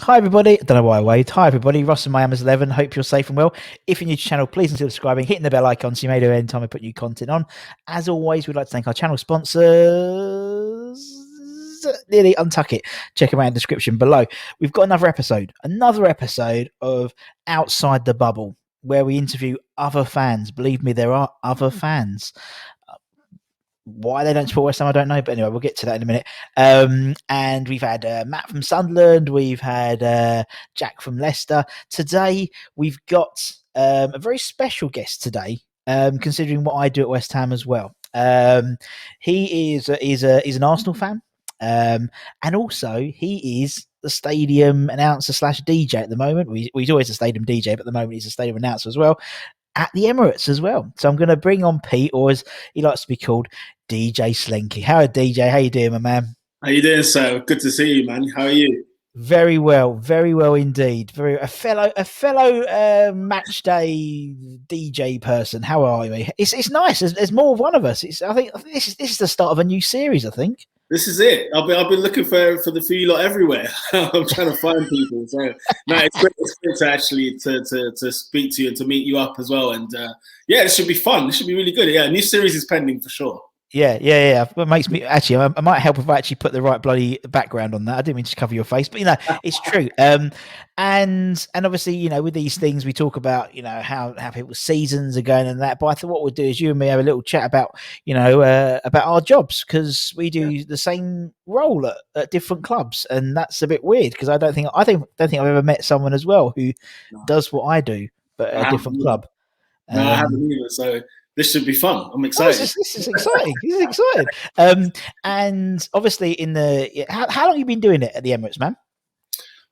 Hi everybody, I don't know why I waved. Hi everybody, Ross and Miami's 11. Hope you're safe and well. If you're new to the channel, please consider subscribing, hitting the bell icon so you may know any time I put new content on. As always, we'd like to thank our channel sponsors, nearly Untuck It. Check them out in the description below. We've got another episode of Outside the Bubble, where we interview other fans. Believe me, there are other fans. Why they don't support West Ham, I don't know. But anyway, we'll get to that in a minute. And we've had Matt from Sunderland. We've had Jack from Leicester. Today, we've got a very special guest today, considering what I do at West Ham as well. He is an Arsenal fan. And also, he is the stadium announcer / DJ at the moment. He's always a stadium DJ, but at the moment he's a stadium announcer as well at the Emirates as well. So I'm going to bring on Pete, or as he likes to be called, DJ Selenki. How DJ? How you doing, my man? How you doing, sir? Good to see you, man. How are you? Very well indeed. A fellow match day DJ person. How are you? It's nice. There's more of one of us. I think this is the start of a new series. I think. This is it. I've been looking for you lot everywhere. I'm trying to find people. So no, it's great to actually to speak to you and to meet you up as well. And yeah, it should be fun. It should be really good. Yeah, a new series is pending for sure. Yeah. It makes me actually. I might help if I actually put the right bloody background on that. I didn't mean to cover your face, but it's true. And obviously, with these things we talk about, how people's seasons are going and that. But I thought what we'll do is you and me have a little chat about, about our jobs, because we do the same role at different clubs, and that's a bit weird because I don't think I've ever met someone as well who does what I do, but at a different club. No, I haven't either. So. This should be fun. I'm excited. This is exciting. This is exciting. And obviously, how long have you been doing it at the Emirates, man?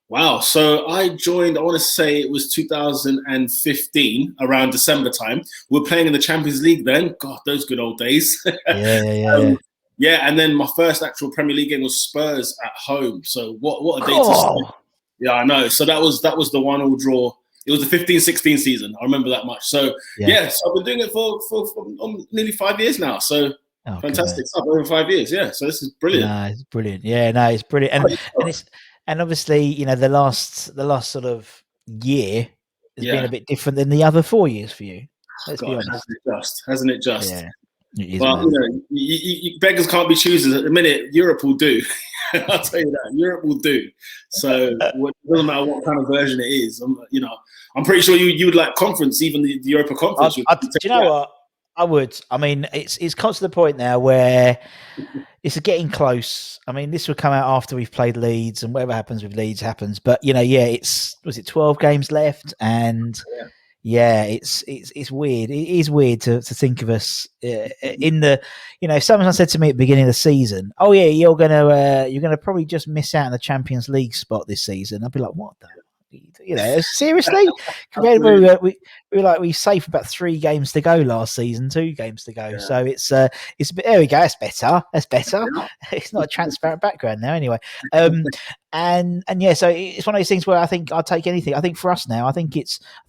Wow. So I joined, I want to say it was 2015, around December time. We were playing in the Champions League then. God, those good old days. Yeah. Yeah, and then my first actual Premier League game was Spurs at home. So what a day to start. Yeah, I know. So that was the 1-1 draw. It was the 15-16 season. I remember that much. So, so I've been doing it for nearly 5 years now. So, fantastic stuff. Over 5 years, yeah. So, this is brilliant. No, it's brilliant. Yeah, no, it's brilliant. And obviously, the last sort of year has been a bit different than the other 4 years for you. Let's be honest. Hasn't it just? Yeah. It is, but, you beggars can't be choosers. At the minute, Europe will do. I'll tell you that. Europe will do. So, it doesn't matter what kind of version it is. I'm pretty sure you would like conference, even the Europa Conference. Do you know what? I would. I mean, it's come to the point now where it's getting close. I mean, this will come out after we've played Leeds, and whatever happens with Leeds happens. But was it 12 games left? And it's weird. It is weird to think of us in the. If someone said to me at the beginning of the season, "Oh yeah, you're gonna probably just miss out on the Champions League spot this season," I'd be like, "What the?" Seriously? Compared to we saved about 3 games to go last season, 2 games to go. Yeah. So it's a bit. There we go. That's better. It's not a transparent background now, anyway. So it's one of those things where I think I'll take anything. I think for us now, I think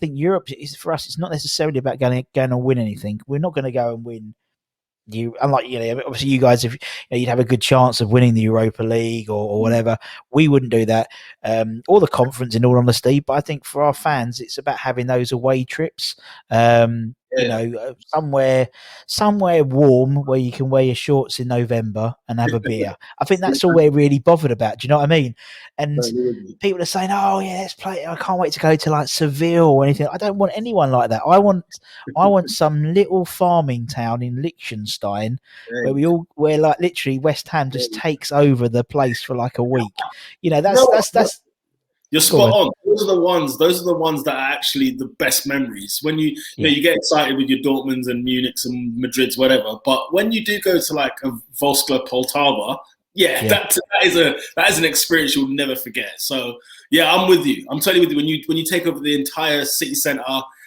Europe is for us. It's not necessarily about going to win anything. We're not going to go and win. Unlike obviously you guys, if you'd have a good chance of winning the Europa League or whatever, we wouldn't do that, or the conference, in all honesty. But I think for our fans, it's about having those away trips, somewhere warm where you can wear your shorts in November and have a beer. I think that's all we're really bothered about. Do you know what I mean? And people are saying, "Oh yeah, let's play. I can't wait to go to like Seville or anything." I don't want anyone like that. I want some little farming town in Liechtenstein where like literally West Ham just takes over the place for like a week. That's. You're spot on. Those are the ones that are actually the best memories. When you get excited with your Dortmunds and Munichs and Madrids, whatever. But when you do go to like a Voskla Poltava, that is an experience you'll never forget. So yeah, I'm with you. I'm totally with you. When you take over the entire city centre,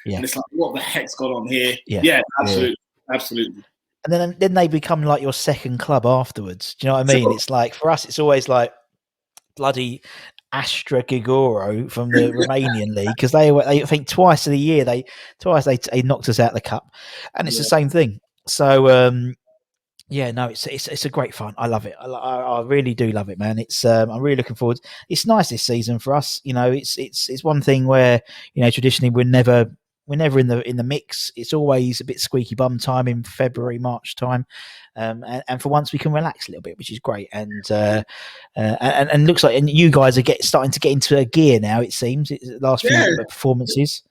and it's like, what the heck's gone on here? Yeah, absolutely. And then they become like your second club afterwards. Do you know what I mean? Sure. It's like for us, it's always like bloody Astra Gigoro from the Romanian league, because they I think twice a year they knocked us out of the cup, and it's the same thing. So Yeah, no, it's a great fun. I love it. I really do love it, man. It's I'm really looking forward. It's nice this season for us. You know, it's one thing where, you know, traditionally we're never in the mix. It's always a bit squeaky bum time in February, March time, and for once we can relax a little bit, which is great. And looks like, and you guys are starting to get into a gear now. It seems last few performances.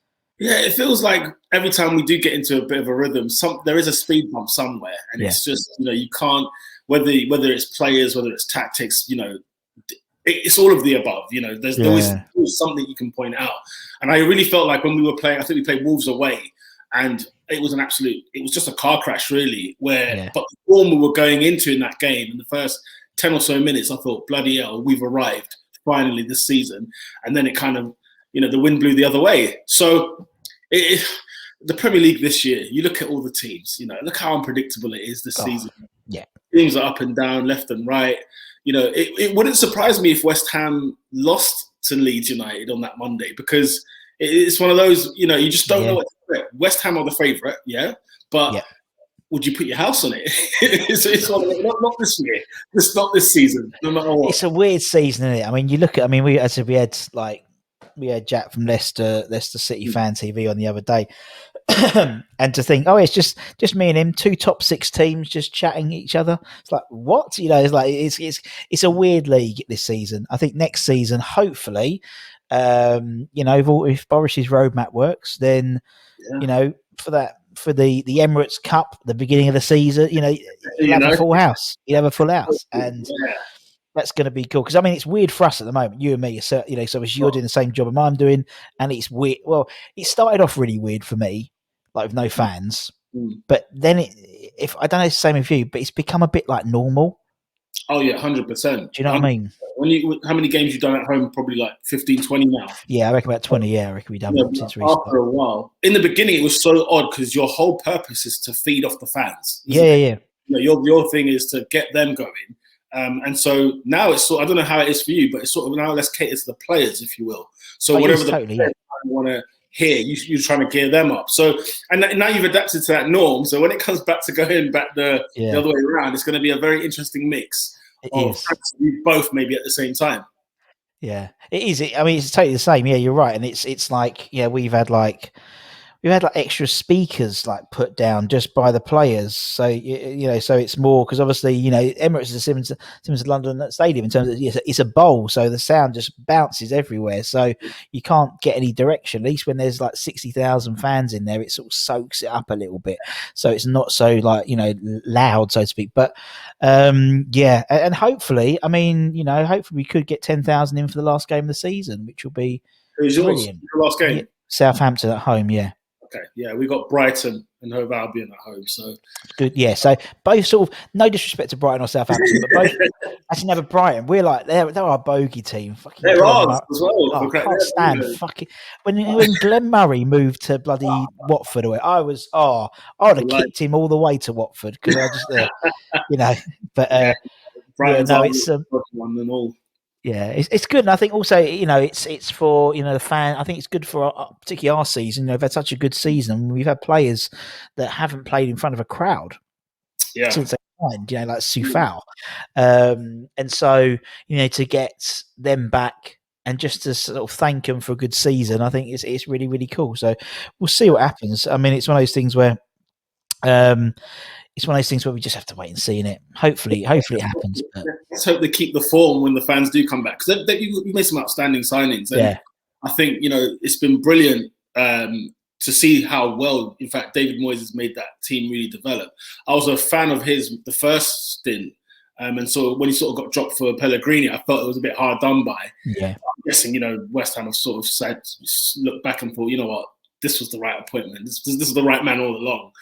Yeah, it feels like every time we do get into a bit of a rhythm, there is a speed bump somewhere, and it's just, you know, you can't, whether it's players, whether it's tactics, you know, it's all of the above. You know, there's always something you can point out, and I really felt like when we were playing, I think we played Wolves away, and it was just a car crash really. But the form we were going into in that game in the first 10 or so minutes, I thought, bloody hell, we've arrived finally this season, and then it kind of, you know, the wind blew the other way. So the Premier League this year, you look at all the teams, you know, look how unpredictable it is this season. Yeah. Teams are up and down, left and right. You know, it wouldn't surprise me if West Ham lost to Leeds United on that Monday, because it's one of those, you know, you just don't know what to expect. West Ham are the favourite, but would you put your house on it? it's one of, not this year. It's not this season, no matter what. It's a weird season, isn't it? I mean, you look at, we had Jack from Leicester City Fan TV on the other day, and to think, it's just me and him, 2 top 6 teams just chatting each other. It's like, what? You know, it's like it's a weird league this season. I think next season, hopefully, you know, if Boris's roadmap works, then you know, for the Emirates Cup, the beginning of the season, you know, you'll have a full house. You'll have a full house, and that's going to be cool, because I mean, it's weird for us at the moment, you and me. So, you know, so as you're doing the same job I'm doing, and it's weird. Well, it started off really weird for me, like with no fans, but then if I don't know, it's the same with you, but it's become a bit like normal. Oh yeah, 100%. Do you know what I mean? How many games you've done at home? Probably like 15, 20 now. Yeah, I reckon about 20. Yeah, I reckon we've done them since restart. After a while, in the beginning, it was so odd because your whole purpose is to feed off the fans. Yeah. You know, your thing is to get them going. And so now it's I don't know how it is for you, but it's sort of now let's cater to the players, if you will. So whatever the players want to hear, you're trying to gear them up. So, and now you've adapted to that norm. So when it comes back to going back the other way around, it's going to be a very interesting mix of both maybe at the same time. Yeah, it is. I mean, it's totally the same. Yeah, you're right. And it's like, we've had like extra speakers like put down just by the players. So, you know, so it's more because obviously, you know, Emirates is a Simmons London Stadium in terms of it's a bowl. So the sound just bounces everywhere. So you can't get any direction. At least when there's like 60,000 fans in there, it sort of soaks it up a little bit. So it's not so like, you know, loud, so to speak. But and hopefully, I mean, you know, hopefully we could get 10,000 in for the last game of the season, which will be brilliant. Your last game? Yeah, Southampton at home, yeah. Okay, yeah, we got Brighton and Hove Albion at home, so good. Yeah, so both sort of, no disrespect to Brighton or Southampton, but both actually never Brighton. We're like they're our bogey team. Fucking they're ours as well. I can't stand fucking when Glenn Murray moved to bloody Watford away. I would have kicked him all the way to Watford because I just you know. But Brighton's it's one and all. Yeah, it's good, and I think also, you know, it's for, you know, the fan. I think it's good for particularly our season. You know, we've had such a good season. We've had players that haven't played in front of a crowd since they signed. You know, like Soufal, and so, you know, to get them back and just to sort of thank them for a good season, I think it's really, really cool. So we'll see what happens. I mean, it's one of those things where. It's one of those things where we just have to wait and see in it. Hopefully it happens. But. Let's hope they keep the form when the fans do come back, because you made some outstanding signings. And I think, you know, it's been brilliant to see how well, in fact, David Moyes has made that team really develop. I was a fan of his the first stint, and so when he sort of got dropped for Pellegrini, I felt it was a bit hard done by. Yeah, I'm guessing, you know, West Ham have sort of looked back and thought, you know what, this was the right appointment. This is the right man all along.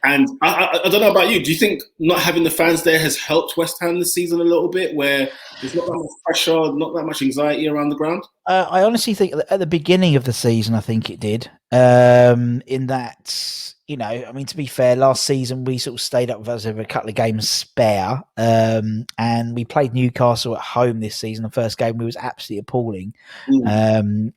And I don't know about you. Do you think not having the fans there has helped West Ham this season a little bit, where there's not that much pressure, not that much anxiety around the ground? I honestly think at the beginning of the season, I think it did. In that, I mean, to be fair, last season we sort of stayed up with us over a couple of games spare, and we played Newcastle at home this season. The first game we was absolutely appalling,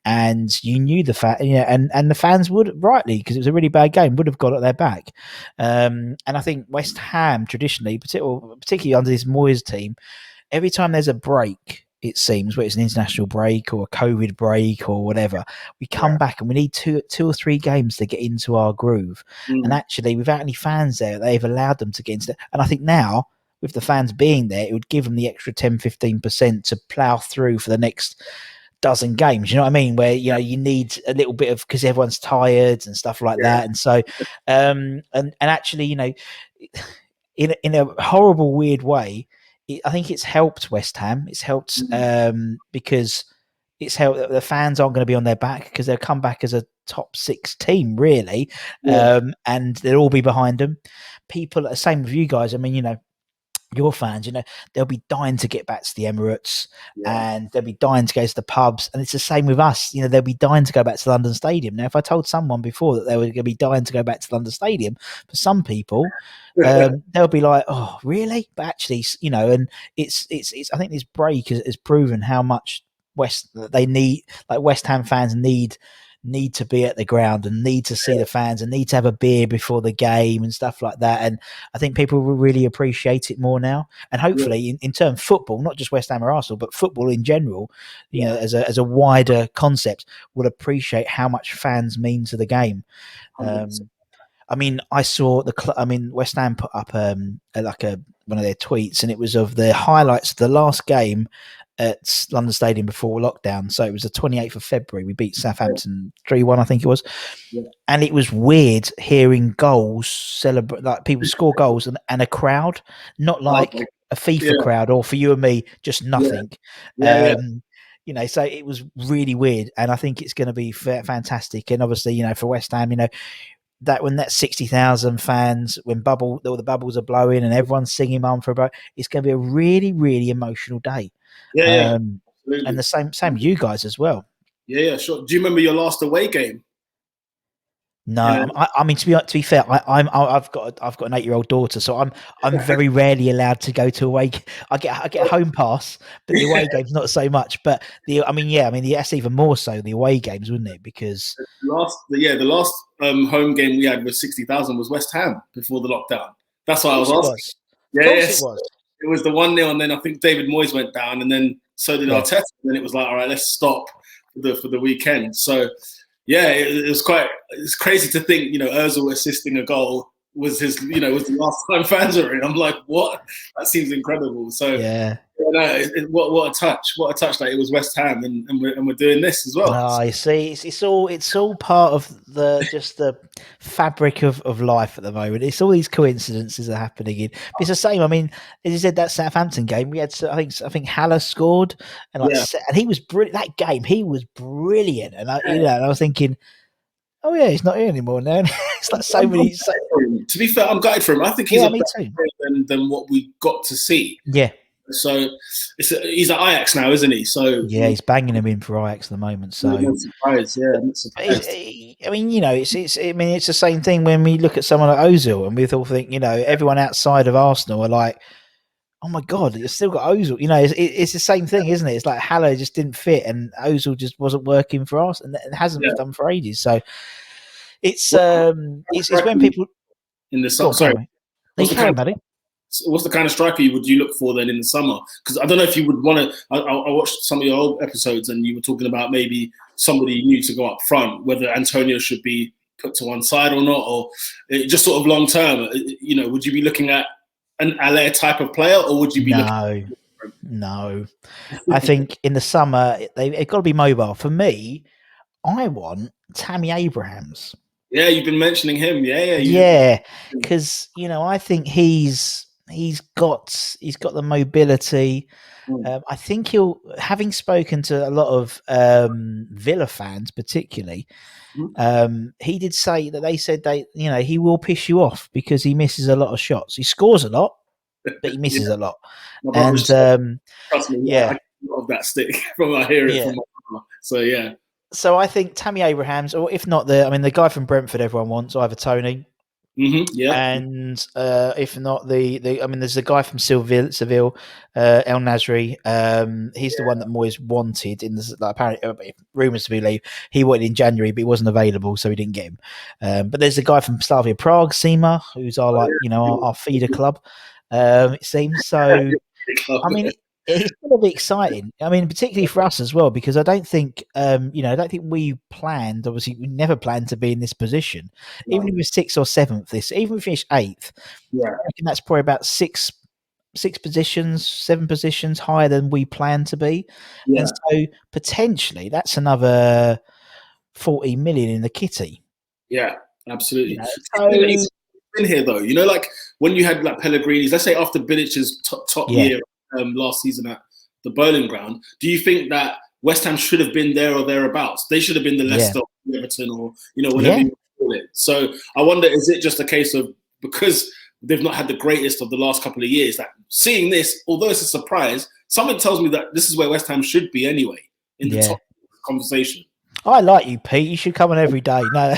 and you knew the fact, and the fans would rightly, because it was a really bad game, would have got at their back. And I think West Ham traditionally, particularly under this Moyes team, every time there's a break, it seems, whether it's an international break or a COVID break or whatever, we come back and we need two or three games to get into our groove. And actually, without any fans there, they've allowed them to get into it. And I think now, with the fans being there, it would give them the extra 10-15% to plough through for the next dozen games. You know what I mean? Where you need a little bit of, because everyone's tired and stuff like that. And so, and actually, in a horrible, weird way, I think it's helped West Ham. It's helped because it's helped that the fans aren't going to be on their back, because they'll come back as a top 6 team, really, and they'll all be behind them. People, same with you guys. I mean, your fans, they'll be dying to get back to the Emirates, and they'll be dying to go to the pubs. And it's the same with us. They'll be dying to go back to London Stadium. Now, if I told someone before that they were going to be dying to go back to London Stadium, for some people, they'll be like, "Oh, really?" But actually, and it's. I think this break has proven how much West Ham fans need to be at the ground and need to see the fans and need to have a beer before the game and stuff like that. And I think people will really appreciate it more now. And hopefully in terms of football, not just West Ham or Arsenal, but football in general, as a wider concept, will appreciate how much fans mean to the game. I mean, I saw West Ham put up one of their tweets, and it was of the highlights of the last game at London Stadium before lockdown. So it was the 28th of February. We beat Southampton 3-1, I think it was. Yeah. And it was weird hearing goals celebrate, like people score goals and a crowd, not like a FIFA crowd, or for you and me, just nothing. So it was really weird, and I think it's going to be fantastic. And obviously, for West Ham, that when that 60,000 fans, when all the bubbles are blowing and everyone's singing "Mum for a Boat," it's going to be a really, really emotional day. And the same with you guys as well. Yeah, sure. Do you remember your last away game? No, I mean, to be fair, I've got an 8-year-old daughter, so I'm very rarely allowed to go to away. I get a home pass, but the away games not so much. But that's even more so the away games, wouldn't it? Because the last home game we had with 60,000 was West Ham before the lockdown. That's why I was asking. It was. It was the 1-0, and then I think David Moyes went down, and then so did Arteta. And then it was like, all right, let's stop for the weekend. So. Yeah, it's crazy to think, Ozil assisting a goal was was the last time fans were in. I'm like, what? That seems incredible. So what a touch! Like, it was West Ham, and we're doing this as well. Oh, you see, it's all part of the fabric of life at the moment. It's all these coincidences are happening. It's the same. I mean, as you said, that Southampton game, we had, I think Haller scored, and he was brilliant. That game, he was brilliant, and I was thinking, oh yeah, he's not here anymore now. It's like so many. To be fair, I'm gutted for him. I think he's a better player than what we got to see. Yeah. So he's at Ajax now, isn't he? So yeah, he's banging him in for Ajax at the moment. So I'm not surprised. Yeah, I'm not surprised. I mean, it's the same thing when we look at someone like Ozil, and we all think, everyone outside of Arsenal are like, oh my God, you've still got Ozil. It's the same thing, isn't it? It's like Haller just didn't fit, and Ozil just wasn't working for us, and it hasn't done for ages. So it's when people in the summer. Sorry, what's the kind of striker would you look for then in the summer? Because I don't know if you would want to. I watched some of your old episodes, and you were talking about maybe somebody new to go up front, whether Antonio should be put to one side or not, or just sort of long term. Would you be looking at an Allaire type of player, or would you be No. I think in the summer they've got to be mobile. For me, I want Tammy Abrahams. Yeah, you've been mentioning him. Yeah, because I think he's got the mobility. I think having spoken to a lot of Villa fans, particularly, he did say that they said he will piss you off because he misses a lot of shots. He scores a lot, but he misses a lot. And trust me, I get a lot of that stick from I hear it from my So yeah. So I think Tammy Abrahams, or if not the guy from Brentford, everyone wants either Tony. Yeah. And if not there's a guy from Seville, El Nasri. He's the one that Moyes wanted in this. Like, apparently, rumours to believe he wanted in January, but he wasn't available, so we didn't get him. But there's a guy from Slavia Prague, Sima, who's our feeder club. It seems so. I mean, it's going to be exciting. I mean, particularly for us as well, because I don't think, I don't think we planned. Obviously, we never planned to be in this position. Even if we're 6th or 7th, even if we finish 8th, yeah, I reckon that's probably about six positions, 7 positions higher than we planned to be. Yeah. And so potentially that's another 40 million in the kitty. Yeah, absolutely. So it's been here though, like when you had like Pellegrini's, let's say after Bilic's top year last season at the Bowling Ground, do you think that West Ham should have been there or thereabouts? They should have been the Leicester, Everton, or whatever you call it. So I wonder, is it just a case of because they've not had the greatest of the last couple of years, that seeing this, although it's a surprise, something tells me that this is where West Ham should be anyway in the top conversation. I like you, Pete. You should come on every day. No,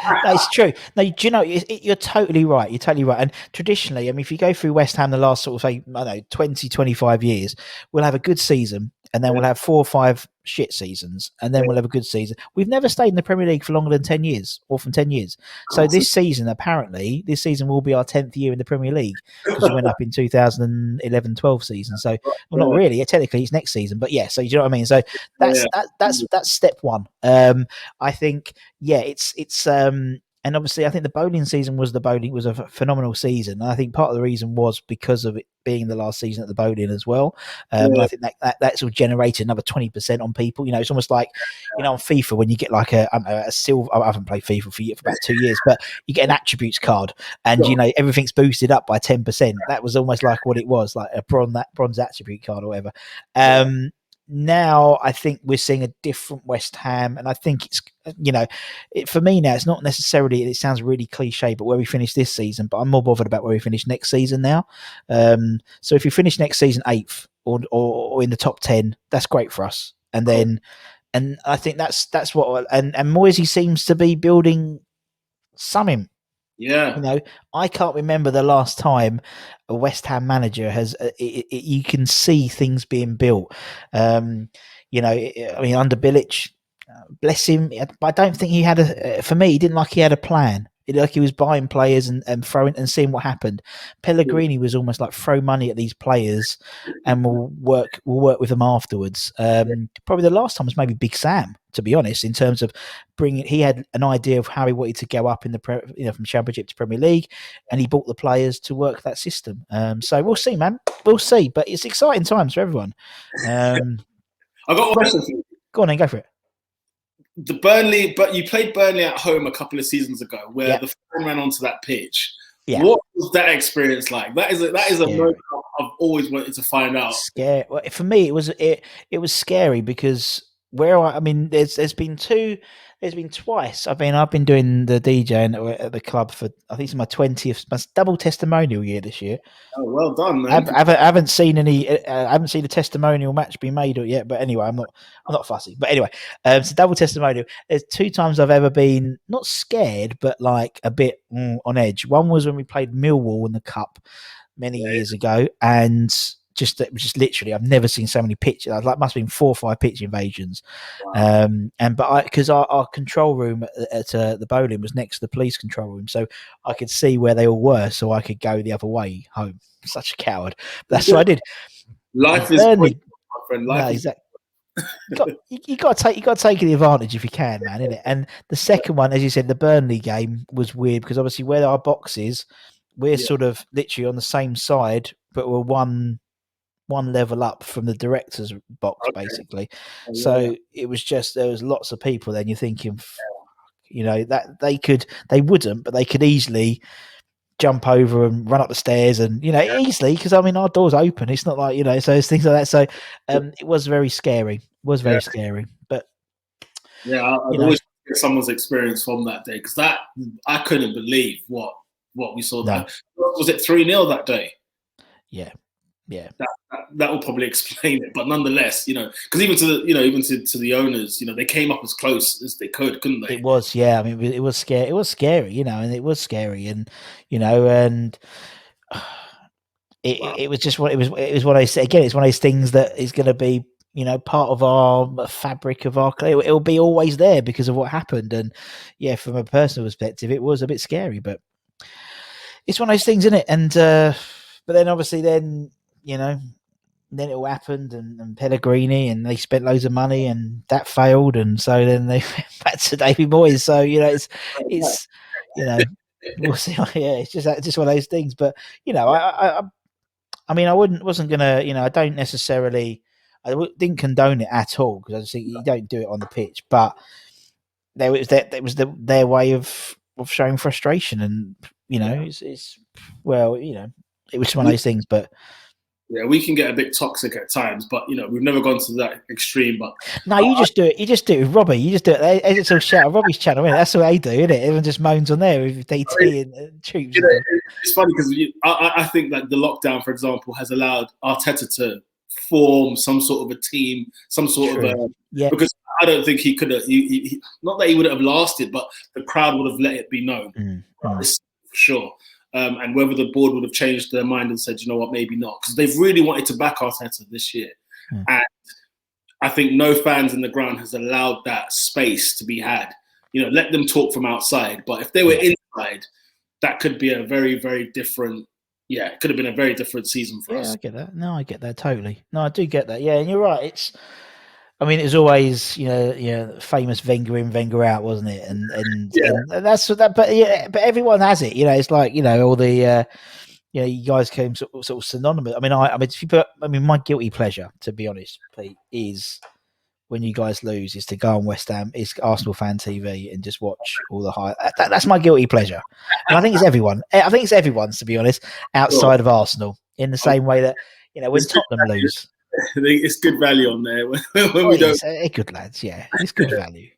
it's true. No, do you know, you're totally right. You're totally right. And traditionally, I mean, if you go through West Ham the last sort of, say, 20, 25 years, we'll have a good season and then we'll have 4 or 5 shit seasons and then we'll have a good season. We've never stayed in the Premier League for longer than 10 years or from 10 years. So this season will be our 10th year in the Premier League because we went up in 2011-12 season. So, well, not really. Technically, it's next season. But yeah, so you know what I mean? So that's step one. I think, it's and obviously I think the bowling season was a phenomenal season. And I think part of the reason was because of it being the last season at the bowling as well. And I think that sort of generated another 20% on people. It's almost like, on FIFA when you get like a silver, I haven't played FIFA for about 2 years, but you get an attributes card and, everything's boosted up by 10%. That was almost like what it was, like a bronze attribute card or whatever. Now I think we're seeing a different West Ham, and I think it's for me now it's not necessarily, it sounds really cliche, but where we finish this season, but I'm more bothered about where we finish next season now. So if we finish next season 8th or in the top 10, that's great for us. And then and I think that's what and Moisey seems to be building something. Yeah. I can't remember the last time a West Ham manager has. You can see things being built. I mean, under Bilic, bless him, I don't think he had for me, he didn't like he had a plan. Like he was buying players and throwing and seeing what happened. Pellegrini was almost like throw money at these players and we'll work with them afterwards. Probably the last time was maybe Big Sam, to be honest, in terms of he had an idea of how he wanted to go up in the from Championship to Premier League, and he bought the players to work that system. So we'll see, man. We'll see, but it's exciting times for everyone. I got one question for you. Go on then, go for it. But you played Burnley at home a couple of seasons ago, where the fan ran onto that pitch. Yeah. What was that experience like? That is a moment I've always wanted to find out. Scary. Well, for me, it was scary because there's been twice. I've been doing the DJing at the club for, I think it's my 20th, my double testimonial year this year. Oh, well done, man. I haven't seen a testimonial match be made yet, but anyway, I'm not fussy. But anyway, it's a double testimonial. There's 2 times I've ever been not scared, but like a bit on edge. One was when we played Millwall in the Cup many years ago, and just literally, I've never seen so many pitches. Like, must have been 4 or 5 pitch invasions. Wow. Because our control room at the bowling was next to the police control room, so I could see where they all were, so I could go the other way home. Such a coward. That's what I did. Life is my friend. No, exactly. You got to take the advantage if you can, man, innit? And the second one, as you said, the Burnley game was weird because obviously where our box is, we're sort of literally on the same side, but we're one level up from the director's box, basically. So it was just, there was lots of people then, you're thinking, that they wouldn't, but they could easily jump over and run up the stairs and, easily, because our door's open. It's not like, so it's things like that. So it was very scary. Scary. But yeah, I'd always get someone's experience from that day, because that, I couldn't believe what we saw. No. Was it 3-0 that day? Yeah. Yeah. That will probably explain it. But nonetheless, because even to the owners, they came up as close as they could, couldn't they? It was, yeah. I mean, it was scary. It was scary, and it was scary, and and it was just what it was. It was one of those, again. It's one of those things that is going to be, part of our fabric of our. It'll be always there because of what happened, and yeah, from a personal perspective, it was a bit scary, but it's one of those things, isn't it? And but then obviously, then then it all happened, and Pellegrini, and they spent loads of money, and that failed, and so then they went back to Davy Moyes. So it's we'll see. Yeah, it's just one of those things. But I mean, wasn't gonna, I don't necessarily, didn't condone it at all, because I just think you don't do it on the pitch. But there was their way of showing frustration, and it's well, it was one of those things. But yeah, we can get a bit toxic at times, but we've never gone to that extreme. But no, you just do it. You just do it with Robbie. You just do it. It's all shout Robbie's channel, innit? That's what they do, isn't it? Everyone just moans on there with DT and troops. It's funny because I think that the lockdown, for example, has allowed Arteta to form some sort of a team, some sort of because I don't think he could have. He not that he would have lasted, but the crowd would have let it be known, for sure. And whether the board would have changed their mind and said, you know what, maybe not, because they've really wanted to back Arteta this year, and I think no fans in the ground has allowed that space to be had. Let them talk from outside, but if they were inside, that could be a very, very different. Yeah, it could have been a very different season for us. I get that. No, I get that totally. No, I do get that. Yeah, and you're right. I mean, it was always, famous Wenger in, Wenger out, wasn't it? And that's what that. But yeah, but everyone has it. It's like all the, you guys came sort of synonymous. I mean, my guilty pleasure, to be honest, Pete, is when you guys lose, is to go on West Ham, is Arsenal fan TV, and just watch all the high. That's my guilty pleasure, and I think it's everyone. I think it's everyone's, to be honest, outside of Arsenal. In the same way that when Tottenham lose. It's good value on there when we don't. Good lads, yeah, it's good value.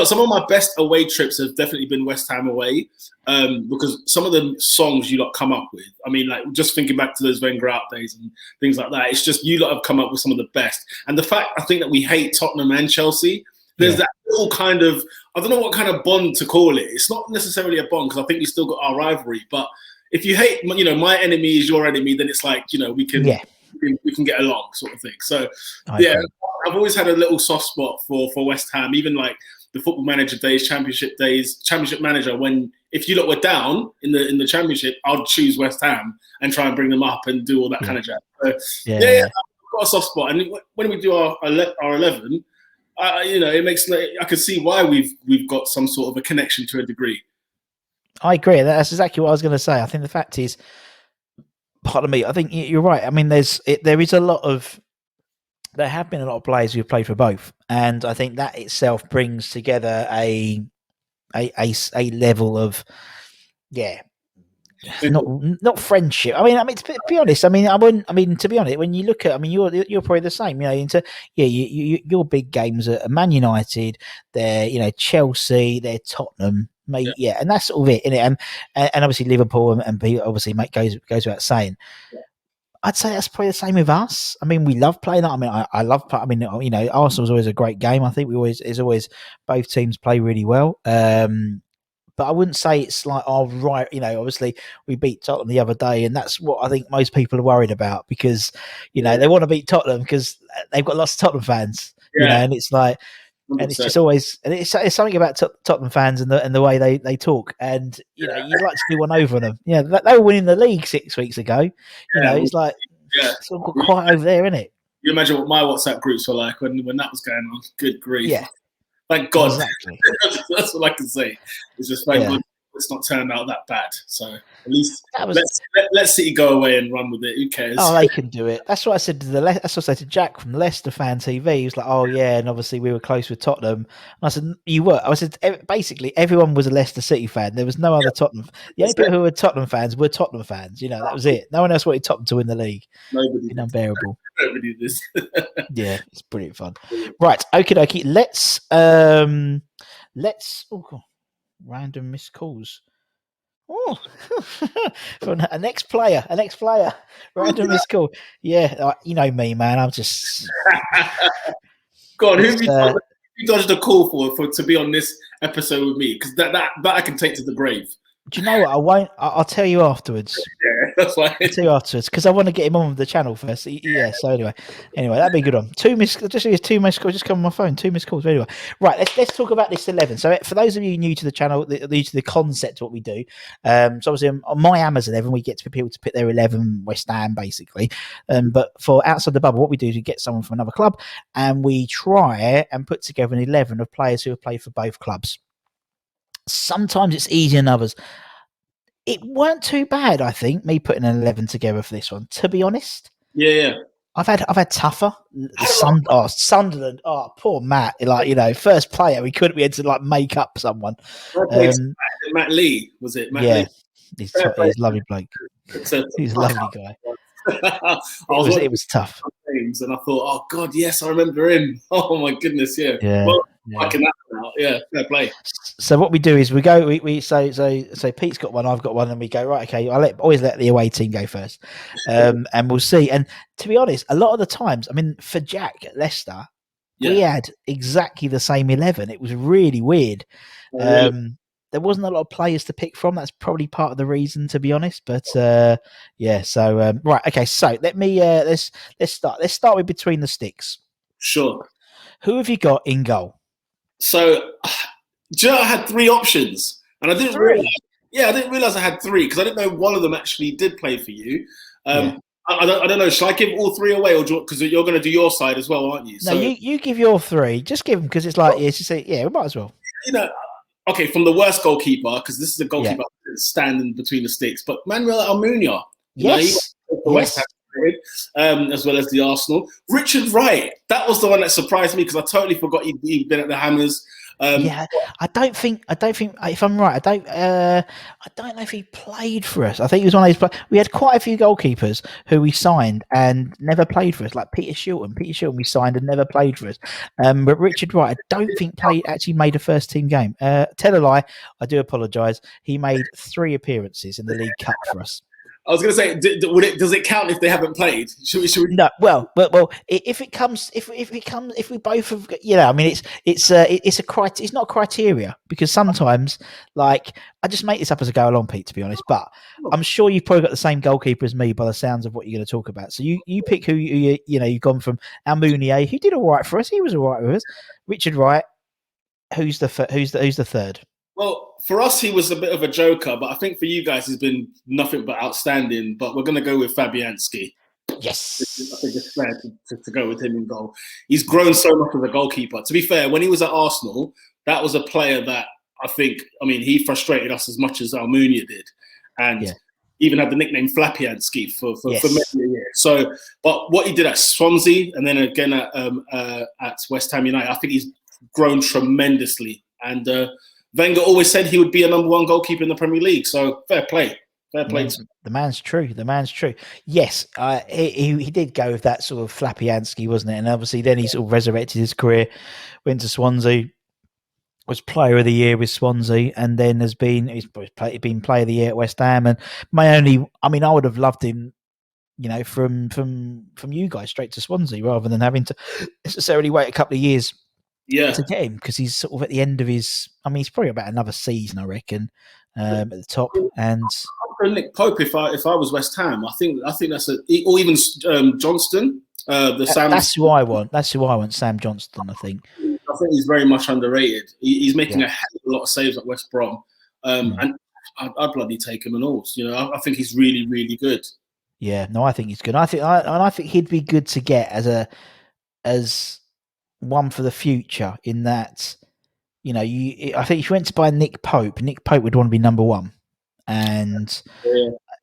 Some of my best away trips have definitely been West Ham away, because some of the songs you lot come up with. I mean, like just thinking back to those Wenger out days and things like that. It's just you lot have come up with some of the best. And the fact I think that we hate Tottenham and Chelsea. There's that little kind of, I don't know what kind of bond to call it. It's not necessarily a bond because I think we still got our rivalry. But if you hate, my enemy is your enemy, then it's like we can. Yeah. We can get along, sort of thing. So, I've always had a little soft spot for West Ham, even like the Football Manager days, Championship Manager. When if you lot were down in the Championship, I'd choose West Ham and try and bring them up and do all that kind of jazz. So, I've got a soft spot, and when we do our 11, it makes I can see why we've got some sort of a connection to a degree. I agree. That's exactly what I was going to say. I think the fact is, pardon me, I think you're right. I mean, there have been a lot of players who've played for both, and I think that itself brings together a level of not friendship. I mean, to be honest, to be honest, when you look at, you're probably the same. Your big games are Man United, they're Chelsea, they're Tottenham. And that's sort of it, innit? And obviously Liverpool and obviously goes without saying. I'd say that's probably the same with us. I mean, we love playing that. I mean, I love. I mean, Arsenal's always a great game. I think it's always both teams play really well. But I wouldn't say it's like, right, obviously we beat Tottenham the other day, and that's what I think most people are worried about, because they want to beat Tottenham because they've got lots of Tottenham fans, and it's like. 100%. And it's just always, and it's something about Tottenham fans and the way they talk, and you'd like to do one over them. They were winning the league 6 weeks ago. It's like it's all got quiet over there, isn't it? You imagine what my WhatsApp groups were like when that was going on. Good grief! Yeah, thank God. Exactly. That's what I can say. It's just thank God it's not turned out that bad. So at least let City go away and run with it. Who cares? Oh, they can do it. That's what I said to Jack from Leicester Fan TV. He was like, "Oh yeah," and obviously we were close with Tottenham. And I said, "You were." I said, basically everyone was a Leicester City fan. There was no other Tottenham. The only people who were Tottenham fans were Tottenham fans. That was it. No one else wanted Tottenham to win the league. Nobody. It's unbearable. Nobody did. Yeah, it's brilliant fun. Right, okie dokie. Let's random missed calls. Oh, from an ex-player, random missed call. Yeah, you know me, man. I'm just. Go on, who have you dodged a call for to be on this episode with me? Because that I can take to the grave. Do you know what? I won't. I'll tell you afterwards. Yeah, that's why. I'll tell you afterwards because I want to get him on the channel first. Yeah. So anyway, that'd be a good one. Two missed calls. Just come on my phone. 2 missed calls. Anyway, right. Let's talk about this 11. So for those of you new to the channel, new to the concept of what we do, so obviously on my Amazon 11, we get people to pick their 11 West Ham basically. But for outside the bubble, what we do is we get someone from another club and we try and put together an 11 of players who have played for both clubs. Sometimes it's easier than others. It weren't too bad, I think, me putting an 11 together for this one, to be honest. Yeah. I've had tougher. Sunderland. Oh, poor Matt. First player we had to make up someone. Matt Lee, was it? Matt Lee? He's a lovely bloke. He's a lovely guy. It was tough. And I thought, oh God, yes, I remember him. Oh my goodness, yeah. I can out. Yeah, fair play. So what we do is we go. So Pete's got one, I've got one, and we go right. Okay, always let the away team go first, and we'll see. And to be honest, a lot of the times, I mean, for Jack at Leicester, we had exactly the same 11. It was really weird. There wasn't a lot of players to pick from. That's probably part of the reason, to be honest. But yeah. So right. Okay. So let me let's start. Let's start with between the sticks. Sure. Who have you got in goal? So, I had 3 options, and I didn't realize. Yeah, I didn't realize I had 3 because I didn't know one of them actually did play for you. I don't know. Shall I give all 3 away, or because you're going to do your side as well, aren't you? No, you give your 3. Just give them because it's like we might as well. Okay, from the worst goalkeeper, because this is a goalkeeper standing between the sticks, but Manuel Almunia. Yes. As well as the Arsenal. Richard Wright, that was the one that surprised me because I totally forgot he'd been at the Hammers. I don't think if I'm right, I don't know if he played for us. I think he was one of those. We had quite a few goalkeepers who we signed and never played for us, like Peter Shilton. We signed and never played for us. But Richard Wright, I don't think actually made a first team game. Tell a lie, I do apologise. He made 3 appearances in the League Cup for us. I was going to say, does it count if they haven't played? Should we? No. Well, if we both have, I mean, it's not a criteria because sometimes, I just make this up as I go along, Pete. To be honest, but I'm sure you've probably got the same goalkeeper as me by the sounds of what you're going to talk about. So you pick who you've gone from Almunia, who did all right for us. He was all right with us. Richard Wright, who's the third? Well, for us, he was a bit of a joker, but I think for you guys, he's been nothing but outstanding. But we're going to go with Fabianski. Yes. I think it's fair to go with him in goal. He's grown so much as a goalkeeper. To be fair, when he was at Arsenal, that was a player that he frustrated us as much as Almunia did. And even had the nickname Flapianski for many years. So, but what he did at Swansea and then again at West Ham United, I think he's grown tremendously. And Wenger always said he would be a number 1 goalkeeper in the Premier League. So fair play. The man's true. Yes, he did go with that sort of Flapianski, wasn't it? And obviously then he sort of resurrected his career, went to Swansea, was Player of the Year with Swansea, and then he's been Player of the Year at West Ham. And I would have loved him, from you guys straight to Swansea rather than having to necessarily wait a couple of years. To get him because he's sort of at the end of his. He's probably about another season, I reckon, at the top. And Nick Pope, if I was West Ham, I think that's or even Johnston. That's who I want. Sam Johnston. I think he's very much underrated. He's making a hell of a lot of saves at West Brom, and I'd bloody take him and all. I think he's really, really good. Yeah, no, I think he's good. I think he'd be good to get as one for the future in that, I think if you went to buy Nick Pope would want to be number 1 and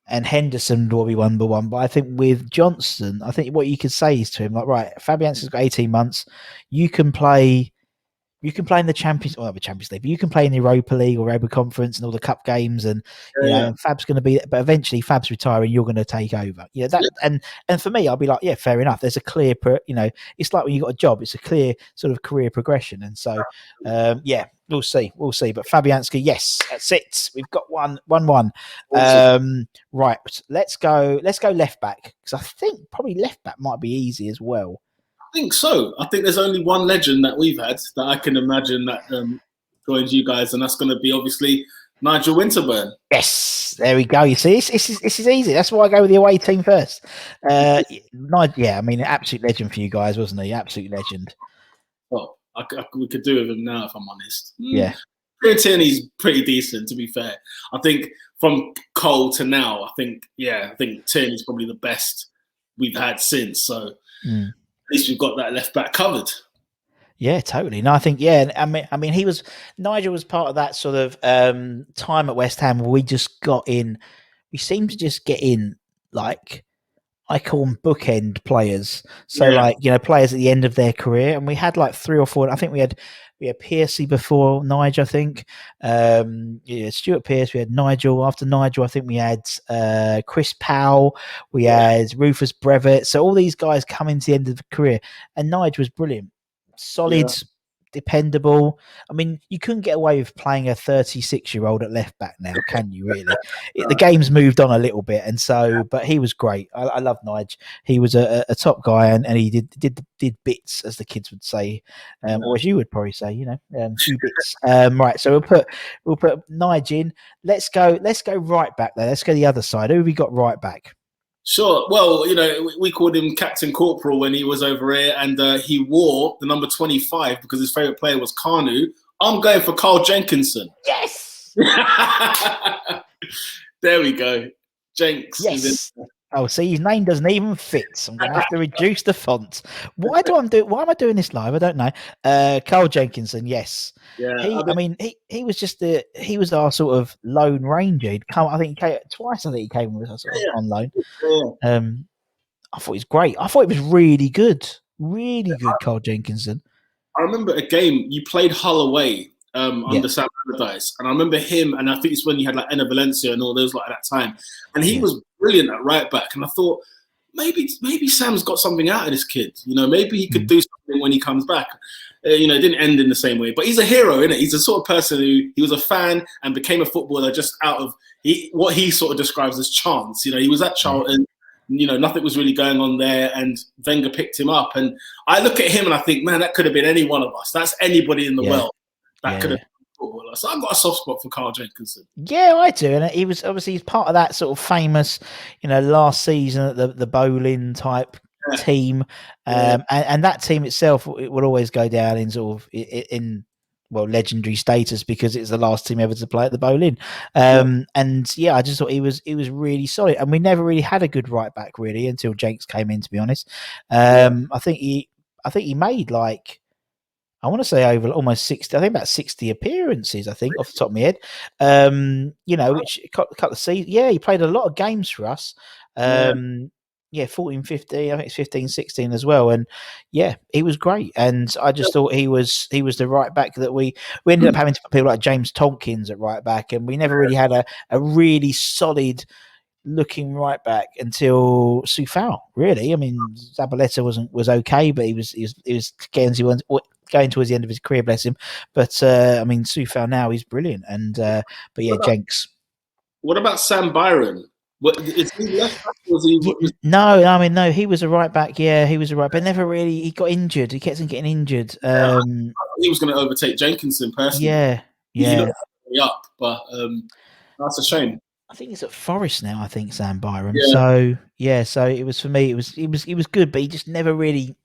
Henderson would be number 1. But I think with Johnson, I think what you could say is to him, right, Fabianski's got 18 months. You can play You can play in the Champions League, but you can play in the Europa League or Europa Conference and all the cup games, and and Fab's going to be. But eventually, Fab's retiring. You're going to take over. And for me, I'll be like, yeah, fair enough. There's a clear, it's like when you got a job. It's a clear sort of career progression, and so we'll see. But Fabianski, yes, that's it. We've got 1-1. Right, let's go left back, because I think probably left back might be easy as well. I think so. I think there's only one legend that we've had that I can imagine that joins you guys, and that's going to be obviously Nigel Winterburn. Yes, there we go. You see, this is easy. That's why I go with the away team first. Absolute legend for you guys, wasn't he? Absolute legend. Well, we could do with him now, if I'm honest. Yeah. Tierney's pretty decent, to be fair. I think from Cole to now, I think Tierney's probably the best we've had since. So at least we've got that left back covered. Yeah, totally. No, I think Nigel was part of that sort of time at West Ham where we just got in. We seemed to just get in, like, I call them bookend players. So players at the end of their career, and we had like 3 or 4. I think we had Piercy before Nigel. I think Stuart Pearce. We had Nigel. After Nigel, I think we had Chris Powell. We had Rufus Brevitt. So all these guys coming to the end of the career, and Nigel was brilliant, solid. Dependable. I mean, you couldn't get away with playing a 36-year-old at left back now, can you? Really, the game's moved on a little bit, and so. But he was great. I love Nigel. He was a top guy, and he did bits, as the kids would say, or as you would probably say, few bits. Right. So we'll put Nigel in. Let's go right back there. Let's go the other side. Who have we got right back? Sure. Well, we called him Captain Corporal when he was over here, and he wore the number 25 because his favourite player was Kanu. I'm going for Carl Jenkinson. Yes! There we go. Jenks. Yes. Oh, see, his name doesn't even fit. I'm going to have to reduce the font. Why am I doing this live? I don't know. Carl Jenkinson, yes. Yeah. He was just he was our sort of lone ranger. He'd come, I think he came twice. I think he came with us on loan. Yeah. I thought he was great. I thought he was really good. Really good, Carl Jenkinson. I remember a game you played Hull away under Sam Allardyce, and I remember him, and I think it's when you had like Enna Valencia and all those like at that time, and he was brilliant at right back, and I thought maybe Sam's got something out of this kid. Maybe he could do something when he comes back. It didn't end in the same way, but he's a hero, isn't it? He's the sort of person who he was a fan and became a footballer just out of what he sort of describes as chance. He was at Charlton. Nothing was really going on there, and Wenger picked him up. And I look at him and I think, man, that could have been any one of us. That's anybody in the world that could have been a footballer. So I've got a soft spot for Carl Jenkinson. Yeah, I do. And he was obviously he's part of that sort of famous, last season at the bowling type team. And that team itself, it would always go down in sort of legendary status because it's the last team ever to play at the Boleyn. And I just thought he was really solid, and we never really had a good right back really until Jenks came in, to be honest. I think he made like, I want to say over almost 60, I think about 60 appearances, I think, off the top of my head. Which cut the season. Yeah, he played a lot of games for us. 14, 15, I think it's 15, 16 as well. And he was great. And I just thought he was the right back that we ended up having to put people like James Tompkins at right back. And we never really had a really solid looking right back until Soufal, really. I mean, Zabaleta was okay, but he was going towards the end of his career, bless him. But Soufal now, he's brilliant. And Jenks. What about Sam Byron? Is he left back? No, he was a right back. Yeah, he was a right back. Never really. He got injured. He kept on getting injured. I thought he was going to overtake Jenkinson personally. Yeah. He looked up, but that's a shame. I think he's at Forest now. I think Sam Byron. Yeah. So it was for me. He was good, but he just never really.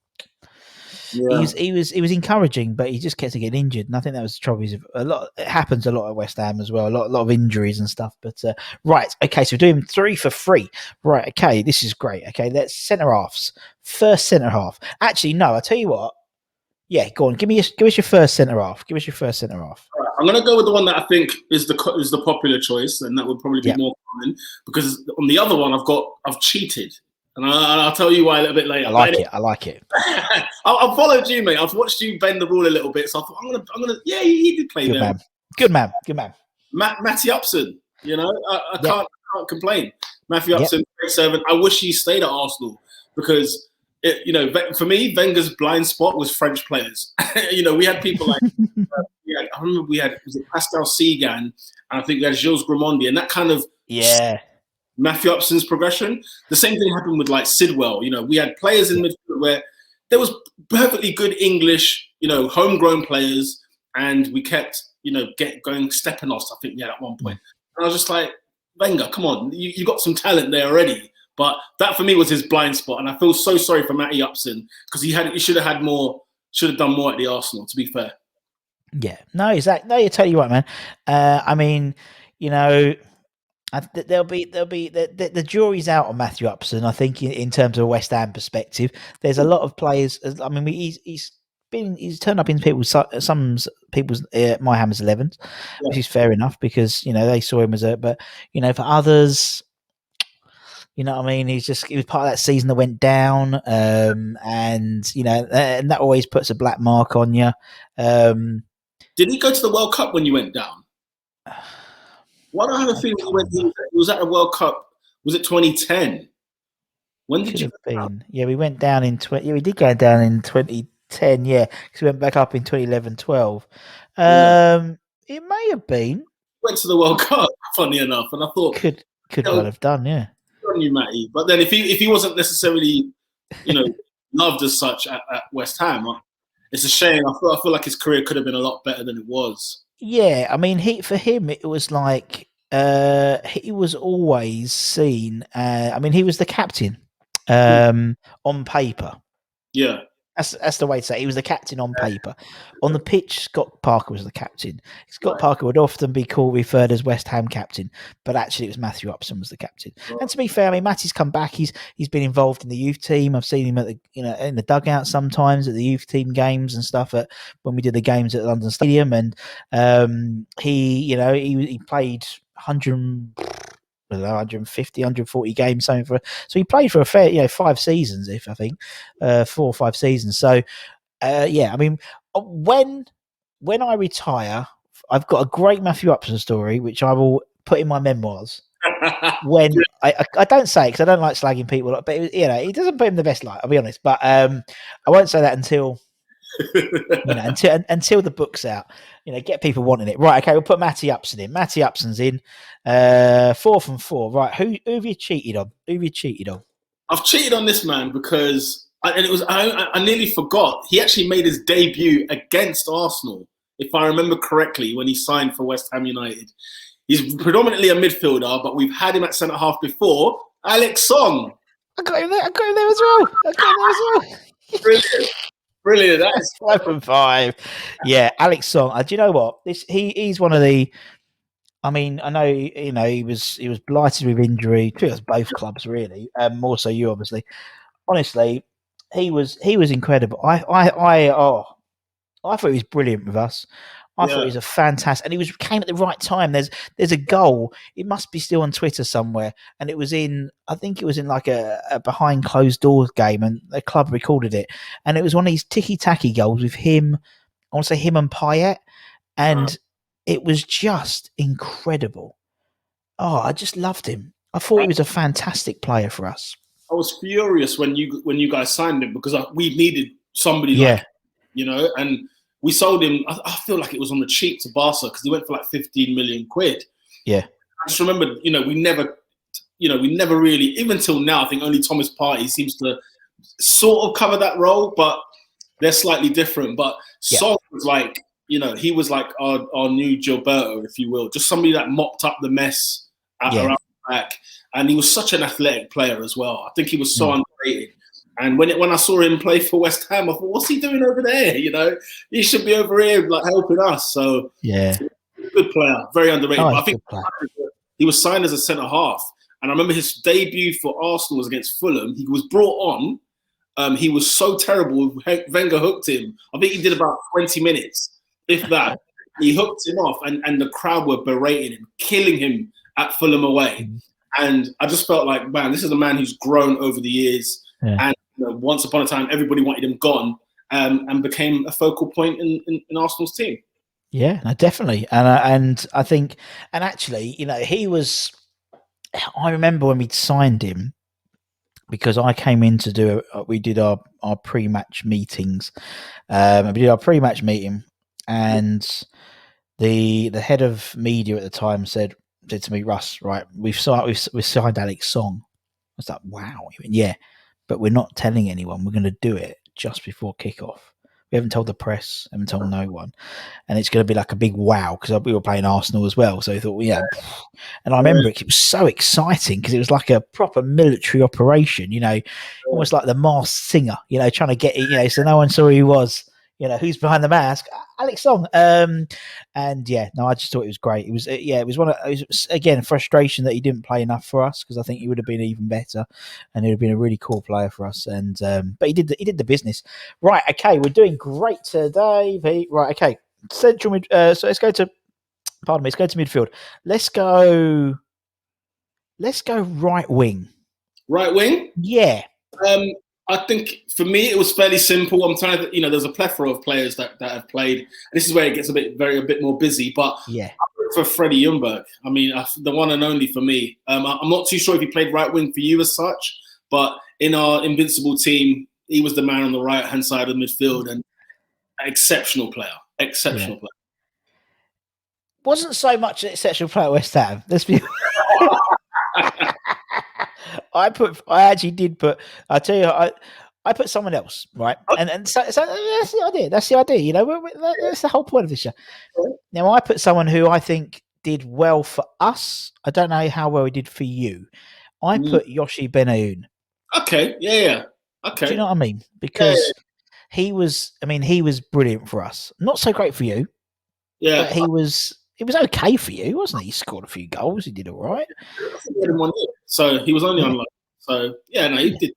Yeah. He was encouraging, but he just kept on getting injured, and I think that was the trouble. It happens a lot at West Ham as well. A lot of injuries and stuff. But right, okay, so we're doing 3 for 3. Right, okay, this is great. Okay, let's centre halves. First centre half. Actually, no, I tell you what. Yeah, go on. Give us your first centre half. Give us your first centre half. Right, I'm going to go with the one that I think is the popular choice, and that would probably be more common because on the other one I've cheated. And I'll tell you why a little bit later. I like it. I like it. I've followed you, mate. I've watched you bend the rule a little bit, so I thought I'm gonna. Yeah, he did play Good there. man. Good man. Good man. Matty Upson. You know, I can't complain. Matthew Yep. Upson, great servant. I wish he stayed at Arsenal because, for me, Wenger's blind spot was French players. We had people like, I remember was it Pascal Segan, and I think we had Gilles Grimandi, and that kind of Matthew Upson's progression. The same thing happened with like Sidwell. We had players in midfield where there was perfectly good English, homegrown players, and we kept, going Stepanos, I think, at one point. And I was just like, Wenger, come on, you got some talent there already. But that for me was his blind spot, and I feel so sorry for Matty Upson because he should have done more at the Arsenal. To be fair. Yeah, no, exactly. No, you're totally right, man. I mean, there'll be the jury's out on Matthew Upson. I think in terms of a West Ham perspective, there's a lot of players. I mean, he's turned up in some people's my Hammers 11s, which is fair enough because they saw him as but for others, you know what I mean. He was part of that season that went down, and and that always puts a black mark on you. Did he go to the World Cup when you went down? What I have a feeling he was at the World Cup. Was it 2010? When did you have been? Yeah, we went down in 20. Yeah, we did go down in 2010. Yeah, because we went back up in 2011-12. It may have been. Went to the World Cup, funny enough, and I thought could well have done. Yeah, good on you, Matty. But then if he wasn't necessarily, loved as such at West Ham, it's a shame. I feel like his career could have been a lot better than it was. Yeah, I mean, for him, it was like he was always seen. I mean, he was the captain on paper. Yeah. That's the way to say it. He was the captain on paper. On the pitch, Scott Parker was the captain. Scott Parker would often be referred as West Ham captain, but actually it was Matthew Upson was the captain. Right. And to be fair, I mean, Matty's come back. He's been involved in the youth team. I've seen him at the in the dugout sometimes at the youth team games and stuff. When we did the games at London Stadium, and he played 150, 140 games, something so he played for a fair, 5 seasons, 4 or 5 seasons. So, I mean, when I retire, I've got a great Matthew Upson story, which I will put in my memoirs. When I don't say it because I don't like slagging people, but he doesn't put him in the best light. I'll be honest, but I won't say that until. Until the book's out, get people wanting it. Right, okay, we'll put Matty Upson in. Matty Upson's in. 4 from 4. Right, who have you cheated on? I've cheated on this man because I nearly forgot. He actually made his debut against Arsenal, if I remember correctly, when he signed for West Ham United. He's predominantly a midfielder, but we've had him at centre half before. Alex Song. I got him there as well. Brilliant. That is 5 from 5. Yeah, Alex Song. Do you know what? He's one of the. I mean, I know he was blighted with injury. It was both clubs really. More so you, obviously. Honestly, he was incredible. I thought he was brilliant with us. I thought he was a fantastic, and he came at the right time. There's a goal. It must be still on Twitter somewhere, and it was I think it was in like a behind closed doors game, and the club recorded it, and it was one of these ticky tacky goals with him. I want to say him and Payet, and it was just incredible. Oh, I just loved him. I thought he was a fantastic player for us. I was furious when you guys signed him because we needed somebody like him, and. We sold him, I feel like it was on the cheap to Barca because he went for like 15 million quid. Yeah. I just remember, we never really, even till now, I think only Thomas Partey seems to sort of cover that role, but they're slightly different. But Song was like, he was like our new Gilberto, if you will, just somebody that mopped up the mess around the back. And he was such an athletic player as well. I think he was so underrated. And when I saw him play for West Ham, I thought, what's he doing over there? He should be over here like helping us. So good player, very underrated. But I think he was signed as a centre half. And I remember his debut for Arsenal was against Fulham. He was brought on. He was so terrible. Wenger hooked him. I think he did about 20 minutes, if that. He hooked him off, and the crowd were berating him, killing him at Fulham away. And I just felt like, man, this is a man who's grown over the years. Yeah. And once upon a time, everybody wanted him gone, and became a focal point in Arsenal's team. Yeah, no, definitely. And I think, and actually, he was. I remember when we'd signed him, because I came in to do. We did our pre-match meetings. We did our pre-match meeting, and the head of media at the time said to me, "Russ, right, we've signed Alex Song." I was like, "Wow." He went, "Yeah, but we're not telling anyone. We're going to do it just before kickoff. We haven't told the press, haven't told no one, and it's going to be like a big wow, because we were playing Arsenal as well." So he thought, "Yeah." And I remember it was so exciting because it was like a proper military operation, almost like the Masked Singer, trying to get it, so no one saw who he was. Who's behind the mask? Alex Song. And yeah, no, I just thought it was great. It was, it was again, frustration that he didn't play enough for us, because I think he would have been even better, and he would have been a really cool player for us. And but he did the business. Right, okay, we're doing great today, Pete. Right, okay, central mid. So let's go to midfield. Let's go right wing. Right wing? Yeah. I think for me it was fairly simple. I'm trying to, there's a plethora of players that have played. This is where it gets a bit more busy. But yeah, for Freddie Ljungberg, I mean, the one and only for me. I'm not too sure if he played right wing for you as such, but in our invincible team, he was the man on the right hand side of the midfield, and exceptional player. Exceptional player. Wasn't so much an exceptional player at West Ham. Let's be. I actually did put. I tell you, I put someone else, right? And so that's the idea. That's the idea. That's the whole point of this show. Now, I put someone who I think did well for us. I don't know how well he did for you. I put Yoshi Benayoun. Okay. Yeah. Okay. Do you know what I mean? Because he was brilliant for us. Not so great for you. Yeah. But he was. It was okay for you, wasn't he? He scored a few goals. He did all right. So he was only on loan. So yeah, no, he did.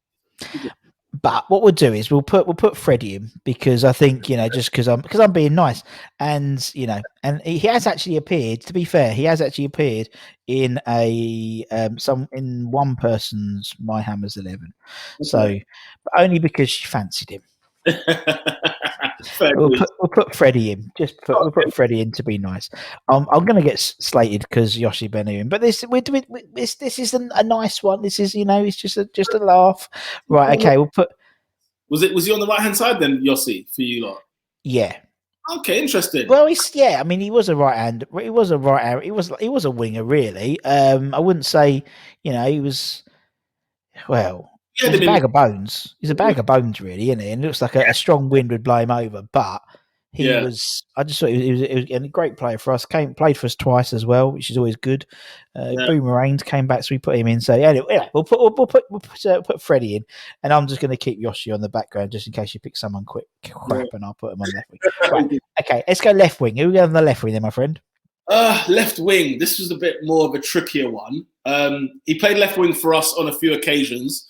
But what we'll do is we'll put Freddie in, because I think just because I'm being nice, and and he has actually appeared. To be fair, he has actually appeared in in one person's My Hammers 11. Okay. So, but only because she fancied him. We'll put Freddie in. We'll put Freddie in to be nice. I'm going to get slated because Yoshi Benayoun, but this is a nice one. This is it's just a laugh, right? Okay, we'll put. Was he on the right hand side then, Yossi, for you lot? Yeah. Okay, interesting. Well, I mean, he was a right hand. He was a right hand. He was a winger, really. I wouldn't say, he was. Well. He's a bag of bones. He's a bag of bones, really, isn't he? And it looks like a strong wind would blow him over. But he was. I just thought he was a great player for us. Played for us twice as well, which is always good. Boomeranged, came back, so we put him in. So anyway, we'll put Freddie in, and I'm just going to keep Yoshi on the background just in case you pick someone crap, and I'll put him on left wing. Right. Okay, let's go left wing. Who we got on the left wing then, my friend? Left wing. This was a bit more of a trickier one. He played left wing for us on a few occasions.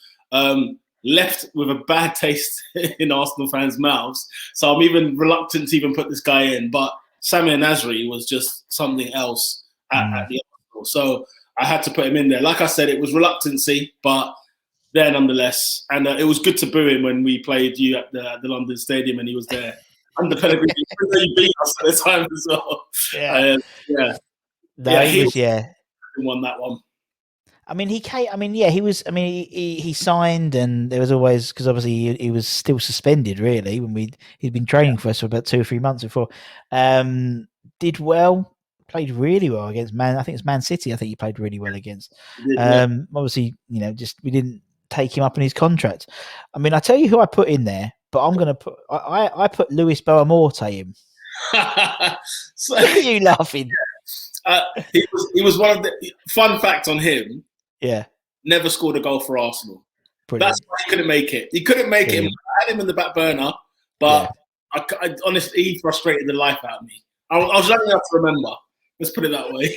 Left with a bad taste in Arsenal fans' mouths. So I'm even reluctant to even put this guy in. But Samir Nasri was just something else at the Arsenal. So I had to put him in there. Like I said, it was reluctancy, but there nonetheless. And it was good to boo him when we played you at the London Stadium and he was there. Under Pellegrini, he beat us at the time as well. He won that one. I mean, he came. I mean, yeah, he was. I mean, he signed, and there was always, because obviously he was still suspended. Really, when he'd been training for us for about 2 or 3 months before. Did well, played really well against Man. I think it's Man City. I think he played really well against. Obviously, just we didn't take him up in his contract. I mean, I tell you who I put in there, but I'm going to put. I put Luis Boamorte in. So, look at you laughing. He was one of the fun fact on him. Yeah. Never scored a goal for Arsenal. Brilliant. That's why he couldn't make it. He couldn't make it. I had him in the back burner, but I honestly, he frustrated the life out of me. I was young enough to remember. Let's put it that way.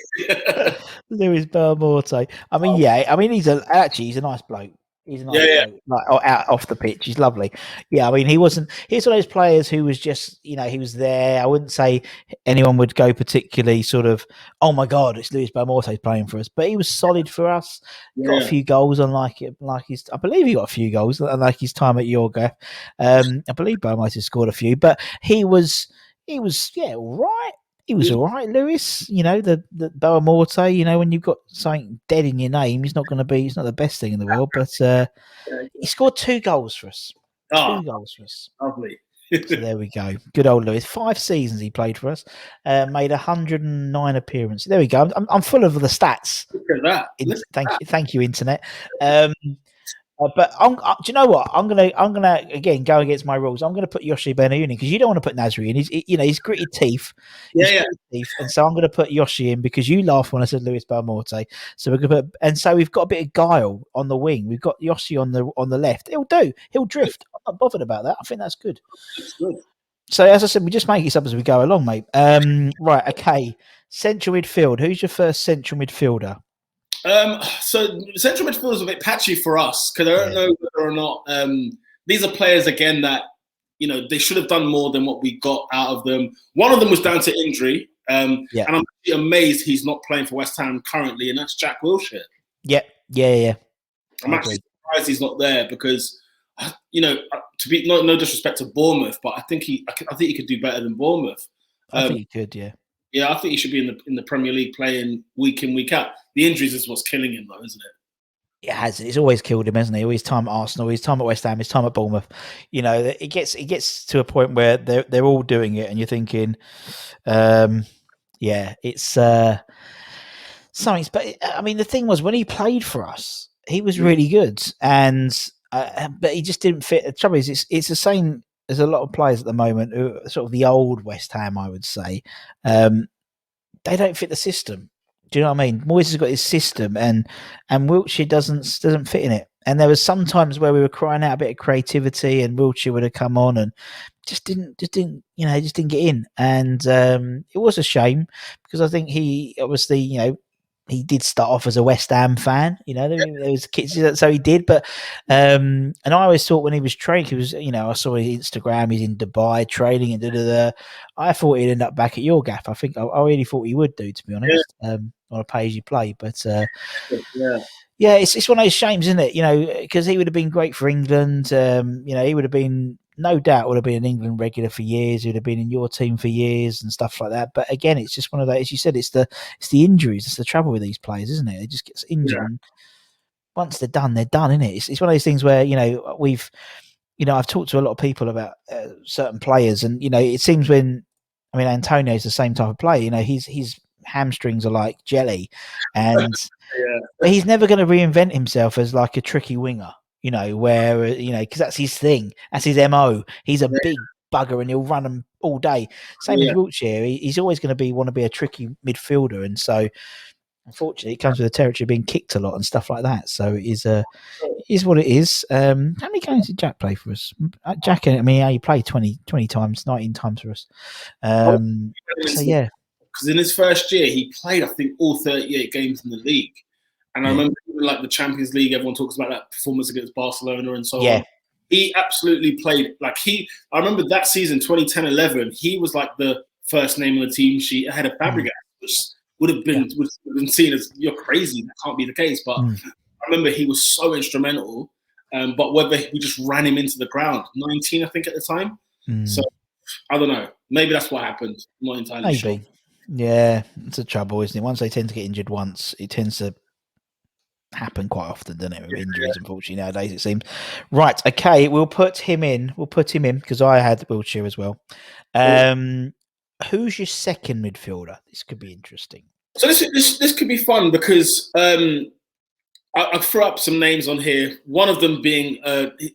Luis Boamorte. I mean, he's a nice bloke. He's a nice bloke, like out off the pitch. He's lovely. Yeah, I mean, he wasn't. He's one of those players who was just, he was there. I wouldn't say anyone would go particularly sort of, oh my god, it's Luis Belmonte playing for us. But he was solid for us. Got a few goals, unlike his. I believe he got a few goals, unlike his time at Yorga. I believe Belmonte scored a few, but he was all right. He was all right, Lewis. The Boa Morte. When you've got something dead in your name, he's not the best thing in the world. But he scored 2 goals for us. 2 goals for us. Lovely. So there we go. Good old Lewis. 5 seasons he played for us. Made 109 appearances. There we go. I'm full of the stats. Look at that. Thank you, internet. But do you know what? I'm gonna again go against my rules. I'm gonna put Yoshi Benayoun in because you don't want to put Nasri in. He's gritty teeth. Gritty teeth, and so I'm gonna put Yoshi in because you laughed when I said Luis Belmonte. So we're gonna so we've got a bit of guile on the wing. We've got Yoshi on the left. He'll do. He'll drift. I'm not bothered about that. I think that's good. That's good. So as I said, we just make it up as we go along, mate. Right. Okay. Central midfield. Who's your first central midfielder? So central midfield is a bit patchy for us because I don't know whether or not these are players again that they should have done more than what we got out of them. One of them was down to injury, and I'm amazed he's not playing for West Ham currently, and that's Jack Wilshere. Yeah. I'm actually surprised he's not there because to be no disrespect to Bournemouth, but I think he could do better than Bournemouth. I think he could, yeah. Yeah, I think he should be in the Premier League playing week in, week out. The injuries is what's killing him, though, isn't it? It has. It's always killed him, hasn't he? His time at Arsenal, his time at West Ham, his time at Bournemouth. It gets to a point where they're all doing it, and you're thinking, it's something. But I mean, the thing was when he played for us, he was really good, but he just didn't fit. The trouble is, it's the same. There's a lot of players at the moment who are sort of the old West Ham, I would say. They don't fit the system. Do you know what I mean? Moyes has got his system, and Wilshere doesn't fit in it. And there was some times where we were crying out a bit of creativity, and Wilshere would have come on and just didn't get in. And it was a shame because I think he obviously he did start off as a West Ham fan, there was kids, so he did. But and I always thought when he was training, he was, I saw his Instagram, he's in Dubai training and I thought he'd end up back at your gap. I think I really thought he would do, to be honest, on a pay as you play. But it's one of those shames, isn't it? Because he would have been great for England. He would have been. No doubt would have been an England regular for years. He would have been in your team for years and stuff like that. But again, it's just one of those, as you said, it's the injuries. It's the trouble with these players, isn't it? They just get injured. And once they're done, isn't it? It's one of those things where, I've talked to a lot of people about certain players, and, it seems Antonio's the same type of player. His hamstrings are like jelly, and but he's never going to reinvent himself as like a tricky winger. Because that's his thing. That's his MO. He's a big bugger and he'll run them all day. Same as Wilshere. He's always going to want to be a tricky midfielder. And so, unfortunately, it comes with the territory of being kicked a lot and stuff like that. So it is what it is. How many games did Jack play for us? Jack, he played 20 times, 19 times for us. Because in his first year, he played, I think, all 38 games in the league. And I remember, like the Champions League, everyone talks about that performance against Barcelona and so on. He absolutely played I remember that season, 2010-11, he was like the first name on the team sheet ahead of Fabregas, which would have been seen as, you're crazy, that can't be the case. But I remember he was so instrumental, but whether we just ran him into the ground, 19, I think, at the time. So I don't know. Maybe that's what happened. I'm not entirely sure. Yeah, it's a trouble, isn't it? Once they tend to get injured once, it tends to happen quite often, doesn't it? With injuries, unfortunately, nowadays it seems. Right, okay, we'll put him in because I had Wilshere as well. Who's your second midfielder? This could be interesting. So this could be fun because I threw up some names on here. One of them being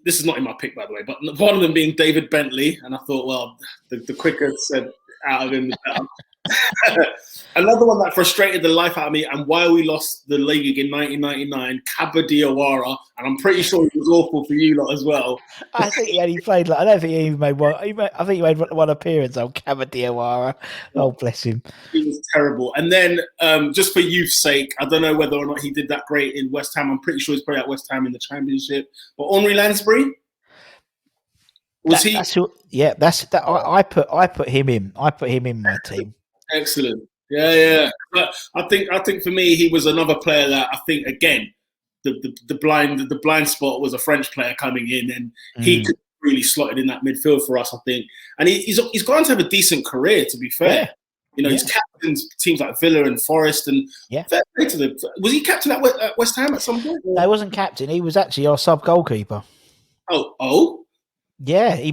this is not in my pick, by the way, but one of them being David Bentley, and I thought, well, the quicker said out of him, the better. Another one that frustrated the life out of me, and why we lost the league in 1999, Kaba Diawara, and I'm pretty sure it was awful for you lot as well. I think he only played I don't think he even made one. I think he made one appearance on Kamadiawara. Oh, bless him. He was terrible. And then, just for youth's sake, I don't know whether or not he did that great in West Ham. I'm pretty sure he's probably at West Ham in the Championship. But Henri Lansbury, he? That's who, yeah. That's that. I put him in. I put him in my team. Excellent. Yeah. But I think for me, he was another player that I think, again, the blind spot was a French player coming in, and he could really slotted in that midfield for us, I think. And he's gone to have a decent career, to be fair. Yeah. He's captained teams like Villa and Forest, and fair play to them. Was he captain at West Ham at some point? No, he wasn't captain. He was actually our sub goalkeeper. Oh. Yeah, he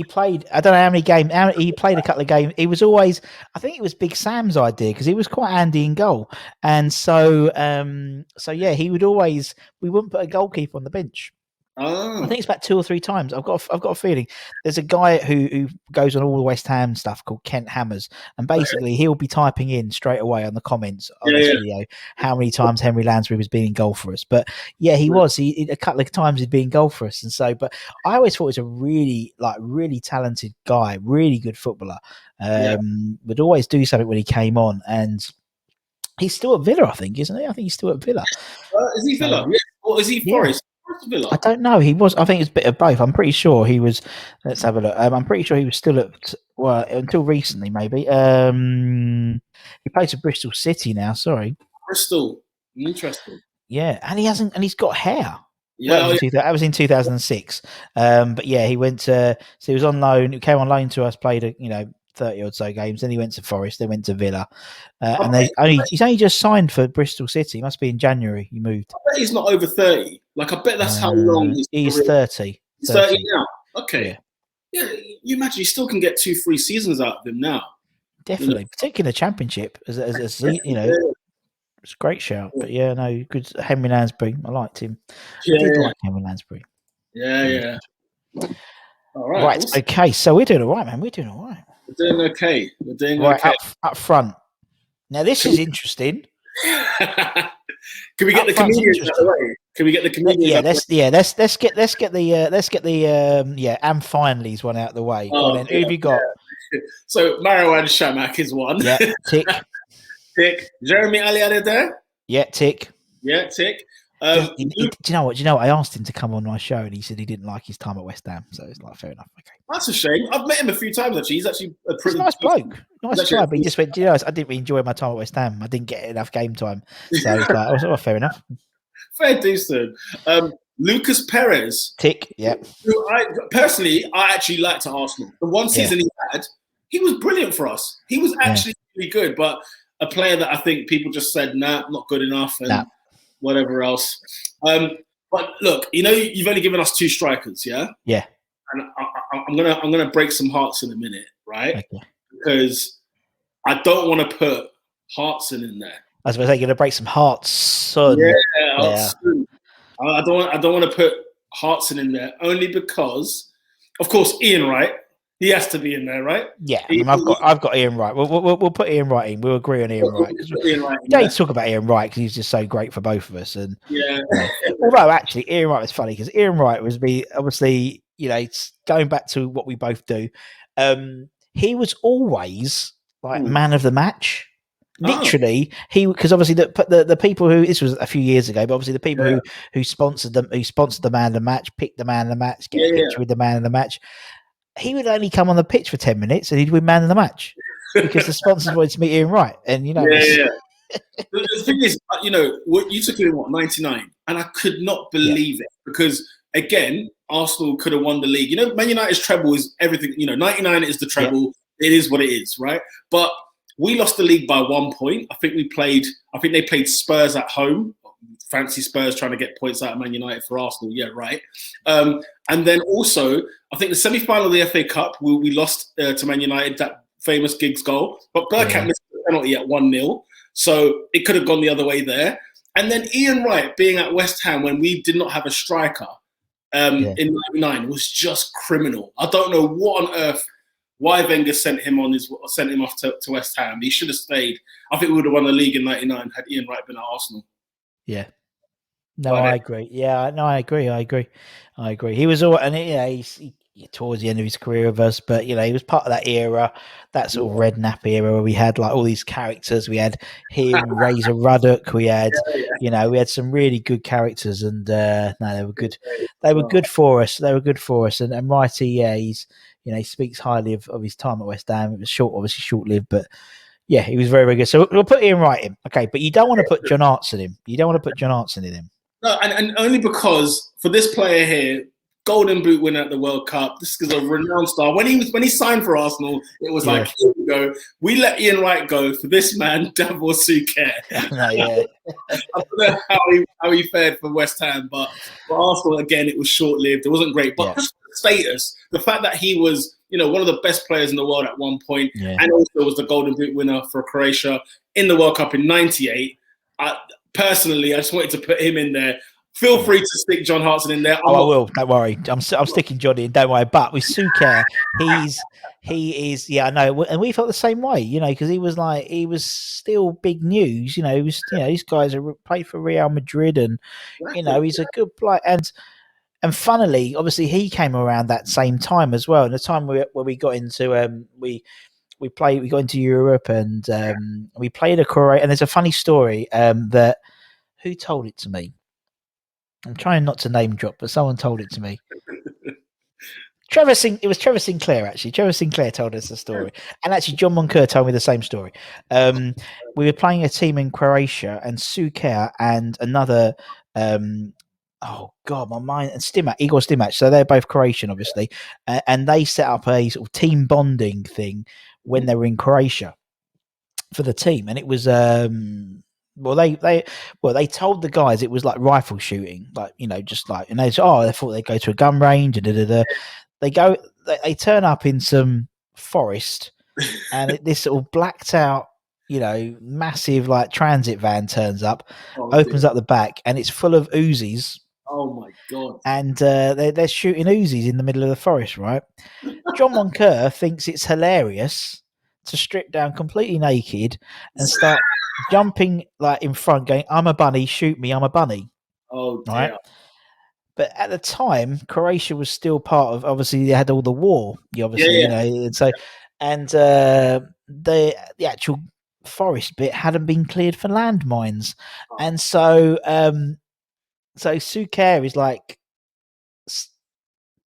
played. I don't know how many games. He played a couple of games. He was always. I think it was Big Sam's idea because he was quite handy in goal, and so yeah, he would always. We wouldn't put a goalkeeper on the bench. Oh. I think it's about 2 or 3 times. I've got a feeling there's a guy who goes on all the West Ham stuff called Kent Hammers, and basically he'll be typing in straight away on the comments of this video how many times Henri Lansbury was being in goal for us. But yeah, he was. He a couple of times he'd been in goal for us, and so. But I always thought he was a really talented guy, really good footballer. Would always do something when he came on, and he's still at Villa, I think, isn't he? I think he's still at Villa. Is he Villa? Or is he Forest? I don't know. He was. I think it's a bit of both. I'm pretty sure he was. Let's have a look. I'm pretty sure he was still at. Well, until recently, maybe. He plays for Bristol City now. Sorry. Bristol. Interesting. Yeah, and he hasn't. And he's got hair. Yeah, that was in 2006. But yeah, he went to. So he was on loan. He came on loan to us. Played 30 or so games. Then he went to Forest. Then went to Villa. And he's only just signed for Bristol City. It must be in January. He moved. I bet he's not over 30. Like, I bet that's how long he's 30. He's 30 now. Okay. Yeah. You imagine you still can get 2-3 seasons out of him now. Definitely, particularly in the Championship. As it's a great shout. But yeah, no, good. Henri Lansbury. I liked him. I did like Henri Lansbury. Yeah. All right. Right. Awesome. Okay. So we're doing all right, man. We're doing all right. We're doing okay. Okay. Up front. Now this is interesting. Can we get the comedians out of the way? Can we get the comedians? Let's get the and finallys one out of the way. Oh, then, who have you got? Yeah. So Marwan Shamak is one. Yeah, tick. Tick. Jeremy Ali there? Yeah, tick. Yeah, tick. Do you know what? I asked him to come on my show, and he said he didn't like his time at West Ham. So it's like, fair enough. Okay, that's a shame. I've met him a few times actually. He's actually a pretty nice bloke. Nice guy, but he just went. I didn't really enjoy my time at West Ham. I didn't get enough game time. So it's like, oh, fair enough. Fair decent. Lucas Perez. Tick. Yeah. I actually liked at Arsenal. The one season he had, he was brilliant for us. He was actually really good, but a player that I think people just said, nah, not good enough, and whatever else. But look, you've only given us 2 strikers, yeah? Yeah. And I'm gonna break some hearts in a minute, right? Okay. Because I don't want to put Hartson in there. I was going to say, you're going to break some hearts, son. Yeah. I don't want to put Hartson in there only because, of course, Ian Wright. He has to be in there, right? Yeah, I've got Ian Wright. We'll put Ian Wright in. We'll agree on Ian Wright. We don't talk about Ian Wright because he's just so great for both of us. And although actually Ian Wright was funny because Ian Wright was obviously going back to what we both do. He was always like man of the match. Literally, because obviously the people who, this was a few years ago, but obviously the people who sponsored the man of the match, picked the man of the match, get a picture with the man of the match. He would only come on the pitch for 10 minutes and he'd win man of the match because the sponsors wanted to meet Ian Wright. And the thing is, what you took him in 99, and I could not believe it because again, Arsenal could have won the league. Man United's treble is everything. 99 is the treble. It is what it is, right? But we lost the league by 1 point. I think they played Spurs at home. Fancy Spurs trying to get points out of Man United for Arsenal. Yeah, right. And then also, I think the semi-final of the FA Cup, we lost to Man United, that famous Giggs goal. But Bergkamp missed the penalty at 1-0. So it could have gone the other way there. And then Ian Wright being at West Ham when we did not have a striker in 99 was just criminal. I don't know what on earth why Wenger sent him off to West Ham. He should have stayed. I think we would have won the league in '99 had Ian Wright been at Arsenal. Yeah. No, I agree. Yeah, no, I agree. He was all, and he towards the end of his career with us, but he was part of that era, that sort of Redknapp era where we had like all these characters. We had him, Razor Ruddock. We had, we had some really good characters, and no, they were good. They were good for us. They were good for us. And Wrighty, he speaks highly of his time at West Ham. It was obviously short-lived, but yeah, he was very, very good. So we'll put Ian Wright in. Okay, but you don't want to put John Hartson in. You don't want to put John Hartson in him. No, and only because for this player here, Golden Boot winner at the World Cup, this is a renowned star. When he signed for Arsenal, it was like, here we go. We let Ian Wright go for this man, Davor Suker. I don't know how he fared for West Ham, but for Arsenal, again, it was short-lived. It wasn't great. But just the status, the fact that he was, one of the best players in the world at one point, and also was the Golden Boot winner for Croatia in the World Cup in '98. Personally, I just wanted to put him in there. Feel free to stick John Hartson in there. I will. Don't worry. I'm sticking Johnny in. Don't worry. But with Suker, he is. Yeah, I know. And we felt the same way. Because he was still big news. These guys are played for Real Madrid, and he's a good player. And funnily, obviously, he came around that same time as well. And the time where we got into we got into Europe, and we played a Croatia. And there's a funny story that who told it to me. I'm trying not to name drop, but someone told it to me. It was Trevor Sinclair, actually. Trevor Sinclair told us the story. And actually, John Moncur told me the same story. We were playing a team in Croatia, and Suker and another, oh, God, my mind, and Igor Stimac. So they're both Croatian, obviously. And they set up a sort of team bonding thing when they were in Croatia for the team. And it was... they told the guys it was like rifle shooting, and they thought they'd go to a gun range. They turn up in some forest, and this sort of blacked out, massive like transit van turns up, opens up the back, and it's full of Uzis. Oh my God! And they're shooting Uzis in the middle of the forest, right? John Moncur thinks it's hilarious to strip down completely naked and start jumping like in front, going, "I'm a bunny, shoot me, I'm a bunny." Oh, dear. Right. But at the time, Croatia was still part of. Obviously, they had all the war. And so, and the actual forest bit hadn't been cleared for landmines, and so Suker is like,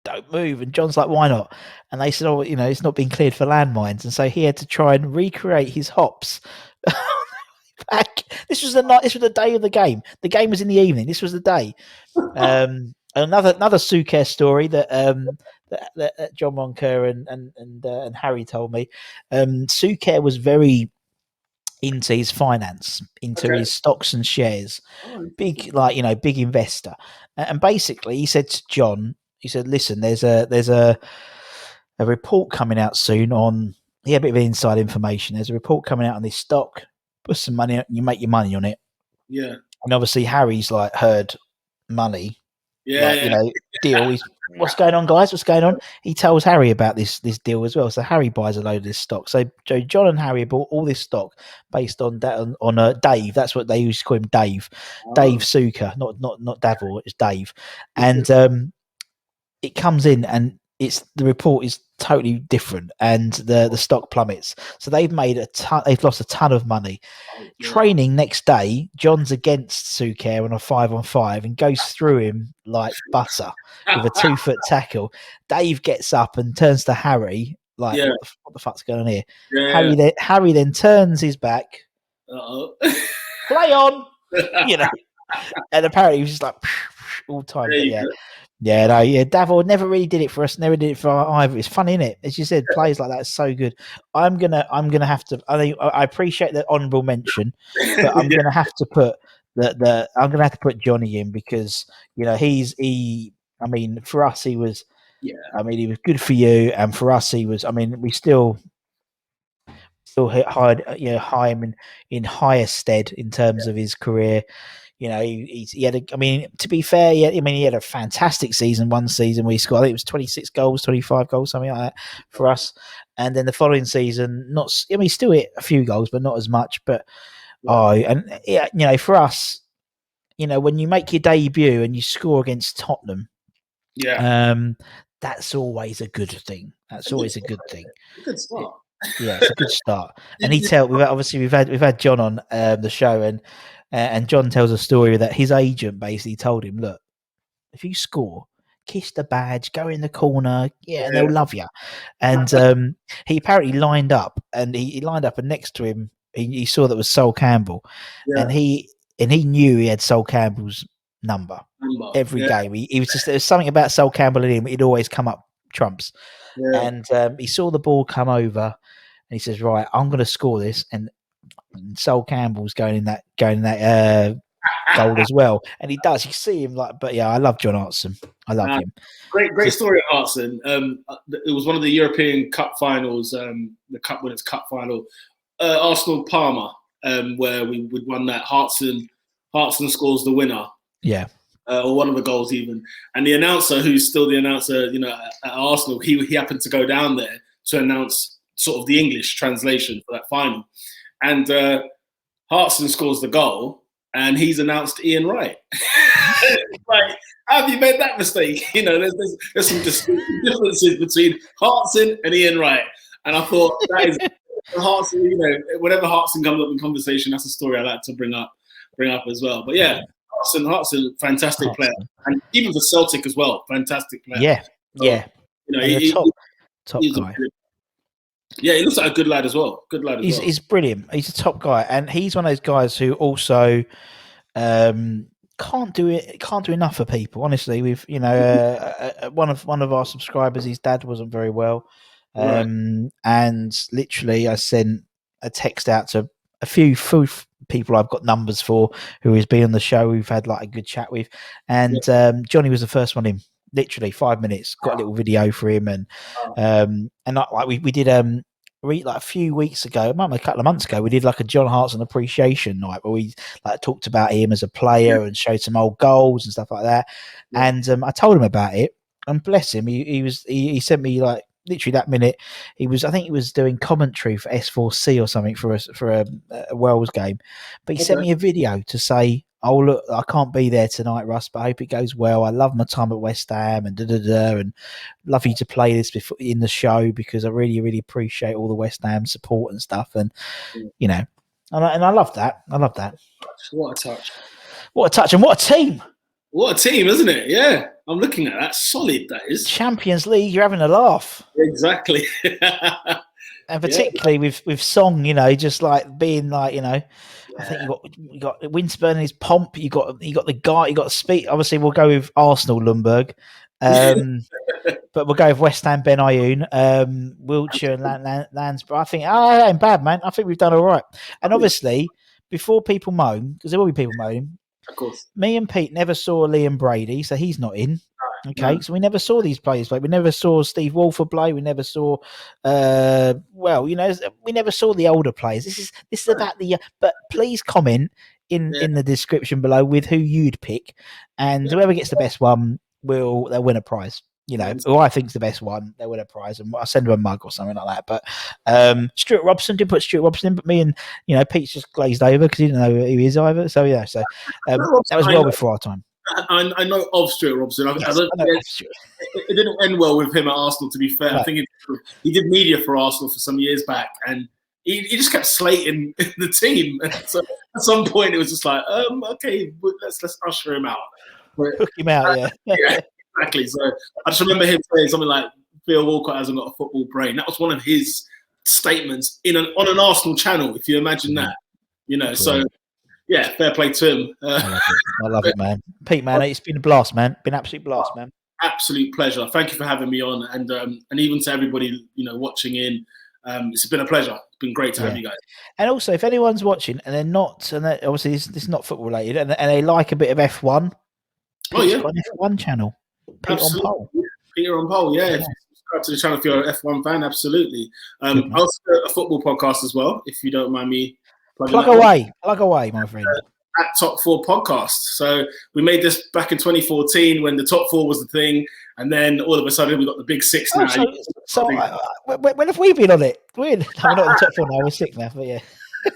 "Don't move," and John's like, "Why not?" And they said, "Oh, it's not been cleared for landmines," and so he had to try and recreate his hops. Back. This was the day of the game. The game was in the evening. This was the day. Another Suker story that John Moncur and Harry told me. Suker was very into his finance, into his stocks and shares. Big investor. And basically, he said to John, he said, "Listen, there's a report coming out soon on." He had a bit of inside information. There's a report coming out on this stock. Put some money, you make your money on it. Yeah. And obviously Harry's like heard money. Yeah. Deal. What's going on, guys? What's going on? He tells Harry about this deal as well. So Harry buys a load of this stock. So John and Harry bought all this stock based on Dave. That's what they used to call him, Dave. Oh. Dave Suker, not Davor. It's Dave. And it comes in, and the report is totally different, and the stock plummets. So they've lost a ton of money. Training next day, John's against Suker on a 5-on-5 and goes through him like butter with a 2-foot tackle. Dave gets up and turns to Harry like, what the fuck's going on here? Yeah. Harry then turns his back. Play on, and apparently he was just like all time. Davor never really did it for us. Never did it for either. It's funny, isn't it? As you said, players like that are so good. I'm gonna have to. I appreciate the honourable mention, but I'm gonna have to put I'm gonna have to put Johnny in because I mean, for us he was. Yeah. I mean, he was good for you, and for us he was. I mean, we still hit high him in higher stead in terms of his career. he had. I mean, to be fair, he had a fantastic season. One season where he scored, I think it was 26 goals, 25 goals, something like that for us. And then the following season, he still hit a few goals, but not as much. But for us, when you make your debut and you score against Tottenham, that's always a good thing. That's always a good thing. Good start. It's a good start. And we've had John on the show, and John tells a story that his agent basically told him, look, if you score, kiss the badge, go in the corner, and they'll love you. And he apparently lined up, and next to him, he saw that was Sol Campbell, and he knew he had Sol Campbell's number every game. He was there's something about Sol Campbell in him. He'd always come up trumps. And he saw the ball come over, and he says, "Right, I'm going to score this." And Sol Campbell's going in that goal as well, and he does. You see him I love John Hartson. I love him. Great story at Hartson. It was one of the European Cup finals, the Cup Winners' Cup final, Arsenal Parma, where we won that. Hartson scores the winner. Yeah. Or one of the goals even. And the announcer, who's still the announcer, at Arsenal, he happened to go down there to announce sort of the English translation for that final. And Hartson scores the goal, and he's announced Ian Wright. Like, how have you made that mistake? There's some distinct differences between Hartson and Ian Wright. And I thought that is Hartson. Whenever Hartson comes up in conversation, that's a story I like to bring up as well. But Hartson, fantastic player, and even for Celtic as well, fantastic player. He's top guy. He looks like a good lad as well. He's brilliant. He's a top guy, and he's one of those guys who also can't do enough for people. Honestly, we've one of our subscribers, his dad wasn't very well, and literally I sent a text out to a few people I've got numbers for who has been on the show. We've had a good chat with, and Johnny was the first one in. Literally 5 minutes. Got a little video for him, and we did a few weeks ago, a couple of months ago, we did a John Hartson appreciation night where we talked about him as a player and showed some old goals and stuff like that. And I told him about it, and bless him, he sent me literally that minute. I think he was doing commentary for S4C or something for a Wales game, but he sent me a video to say, "Oh look, I can't be there tonight, Russ, but I hope it goes well. I love my time at West Ham and and love you to play this before in the show because I really, really appreciate all the West Ham support and stuff." And and I love that. I love that. What a touch! What a touch, and what a team! What a team, isn't it? Yeah, I'm looking at that. Solid, that is. Champions League, you're having a laugh. Exactly. And particularly with Song, just being I think you got Winterburn in his pomp. You got the guy. You got the speed. Obviously, we'll go with Arsenal Lundberg, but we'll go with West Ham Ben Ayoun, Wilshere and Lansbury. I think that ain't bad, man. I think we've done all right. And obviously, before people moan, because there will be people moaning. Of course. Me and Pete never saw Liam Brady, so he's not in. Okay, so we never saw these players play. We never saw Steve Walford play. We never saw, we never saw the older players. This is about the. But please comment in the description below with who you'd pick, and whoever gets the best one they'll win a prize. Who I think's the best one, they'll win a prize, and I'll send them a mug or something like that. But Stuart Robson didn't put Stuart Robson in, but me and Pete's just glazed over because he didn't know who he is either. So that was well before our time. I know of Stuart Robson. It didn't end well with him at Arsenal, to be fair. No. I think he did media for Arsenal for some years back, and he just kept slating the team. And so at some point, it was just okay, let's usher him out. Hook him out, yeah, exactly. So I just remember him saying something like, "Theo Walcott hasn't got a football brain." That was one of his statements on an Arsenal channel, if you imagine that. So... Yeah, fair play to him. I love it, man. Pete, man, it's been a blast, man. Been an absolute blast, man. Absolute pleasure. Thank you for having me on, and even to everybody watching in. It's been a pleasure. It's been great to have you guys. And also, if anyone's watching and they're not, and obviously this is not football related, and they like a bit of F1, Pete's got an F1 channel. Peter on Pole. Peter on Pole, yeah. If you subscribe to the channel if you're an F1 fan, absolutely. I also do a football podcast as well, if you don't mind me. Plug away, my friend. at Top 4 Podcast. So we made this back in 2014 when the Top 4 was the thing, and then all of a sudden we got the Big Six now. When have we been on it? We're not in the Top 4 now. We're 6 now, but yeah.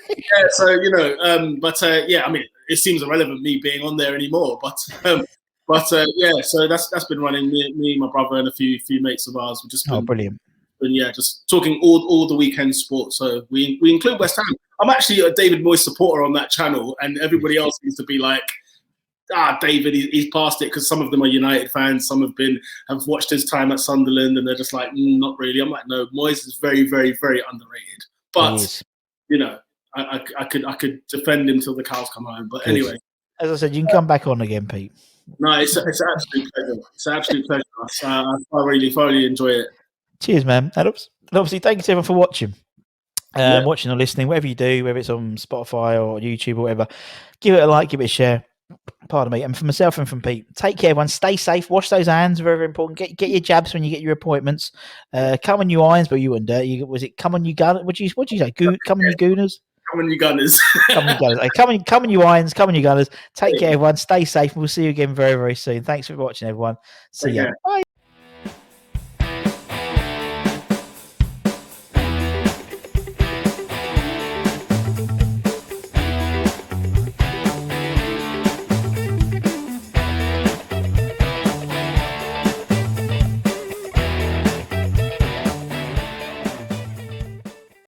Yeah, so I mean, it seems irrelevant me being on there anymore, but yeah, so that's been running. Me, my brother, and a few mates of ours. We've just been, brilliant. And yeah, just talking all the weekend sports. So we include West Ham. I'm actually a David Moyes supporter on that channel, and everybody else seems to be like, David, he's past it, because some of them are United fans, some have watched his time at Sunderland, and they're just like, not really. I'm like, no, Moyes is very, very, very underrated. But you know, I could defend him till the cows come home. But anyway, as I said, you can come back on again, Pete. No, it's an absolute pleasure. It's an absolute pleasure. I really enjoy it. Cheers, man. And obviously, thank you to everyone for watching. Watching or listening, whatever you do, whether it's on Spotify or YouTube or whatever, give it a like, give it a share. Pardon me. And for myself and from Pete, take care, everyone. Stay safe. Wash those hands. Very, very important. Get your jabs when you get your appointments. Come on, you irons, but you wouldn't do it. Was it come on, you gun? What do you say? Come on, you gooners. Come on, you gunners. Come on, you gunners. Come on, you irons. Come on, you gunners. Take care, everyone. Stay safe. We'll see you again very, very soon. Thanks for watching, everyone. See ya. Bye.